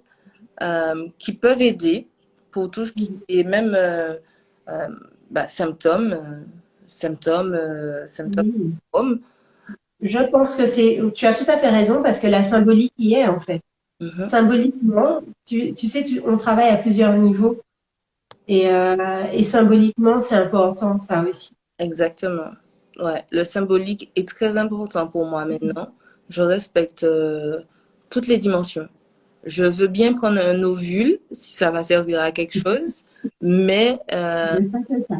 qui peuvent aider pour tout ce qui est même euh, symptômes, Oui. symptômes. Je pense que tu as tout à fait raison parce que la symbolique y est en fait. Mhm. Symboliquement, tu sais, on travaille à plusieurs niveaux et symboliquement, c'est important ça aussi. Exactement. Ouais, le symbolique est très important pour moi maintenant. Je respecte toutes les dimensions. Je veux bien prendre un ovule si ça va servir à quelque chose, mais C'est pas que ça.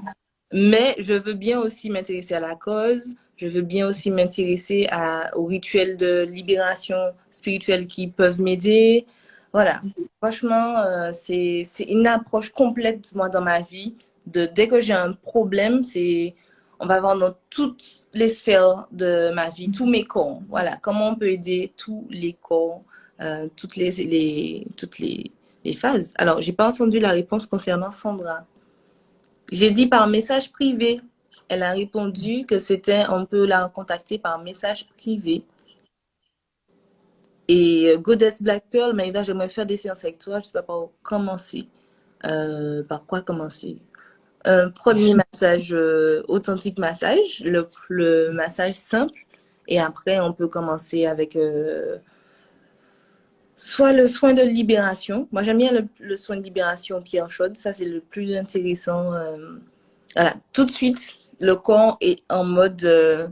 mais je veux bien aussi m'intéresser à la cause. Je veux bien aussi m'intéresser aux rituels de libération spirituelle qui peuvent m'aider. Voilà. Franchement, c'est une approche complète, moi, dans ma vie. Dès que j'ai un problème, on va voir dans toutes les sphères de ma vie, tous mes corps. Voilà. Comment on peut aider tous les corps, toutes les phases. Alors, j'ai pas entendu la réponse concernant Sandra. J'ai dit par message privé. Elle a répondu que on peut la contacter par message privé. Et Goddess Black Pearl, Maïva, j'aimerais faire des séances avec toi. Je ne sais pas par où commencer. Par quoi commencer? Un premier massage, authentique massage, le massage simple. Et après, on peut commencer avec soit le soin de libération. Moi, j'aime bien le soin de libération pierre chaude. Ça, c'est le plus intéressant. Voilà. Tout de suite, le corps est en mode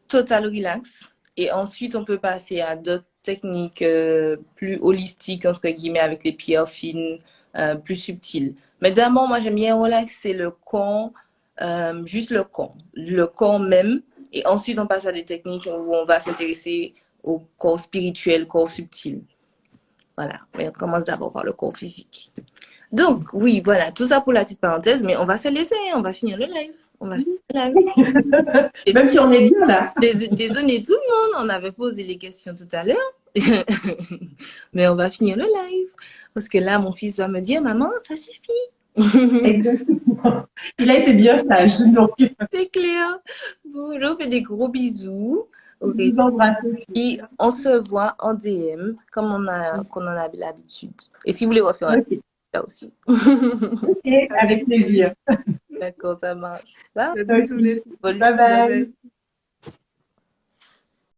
total relax. Et ensuite, on peut passer à d'autres techniques plus holistiques, entre guillemets, avec les pierres fines, plus subtiles. Mais d'abord, moi, j'aime bien relaxer le corps, juste le corps même. Et ensuite, on passe à des techniques où on va s'intéresser au corps spirituel, corps subtil. Voilà, mais on commence d'abord par le corps physique. Donc, oui, voilà, tout ça pour la petite parenthèse, mais on va se laisser, on va finir le live. On va finir le live. Même si on est bien là. Désolé tout le monde, on avait posé les questions tout à l'heure. Mais on va finir le live. Parce que là, mon fils va me dire, maman, ça suffit. Exactement. Il a été bien sage. Donc, je C'est clair. Bon, je vous fais des gros bisous. Ok. vous embrasse aussi. Et on se voit en DM comme qu'on en a l'habitude. Et si vous voulez refaire un Ok, là aussi. ok, avec plaisir. D'accord, ça marche. Bye. Bisous les filles. Bonne Bye bye.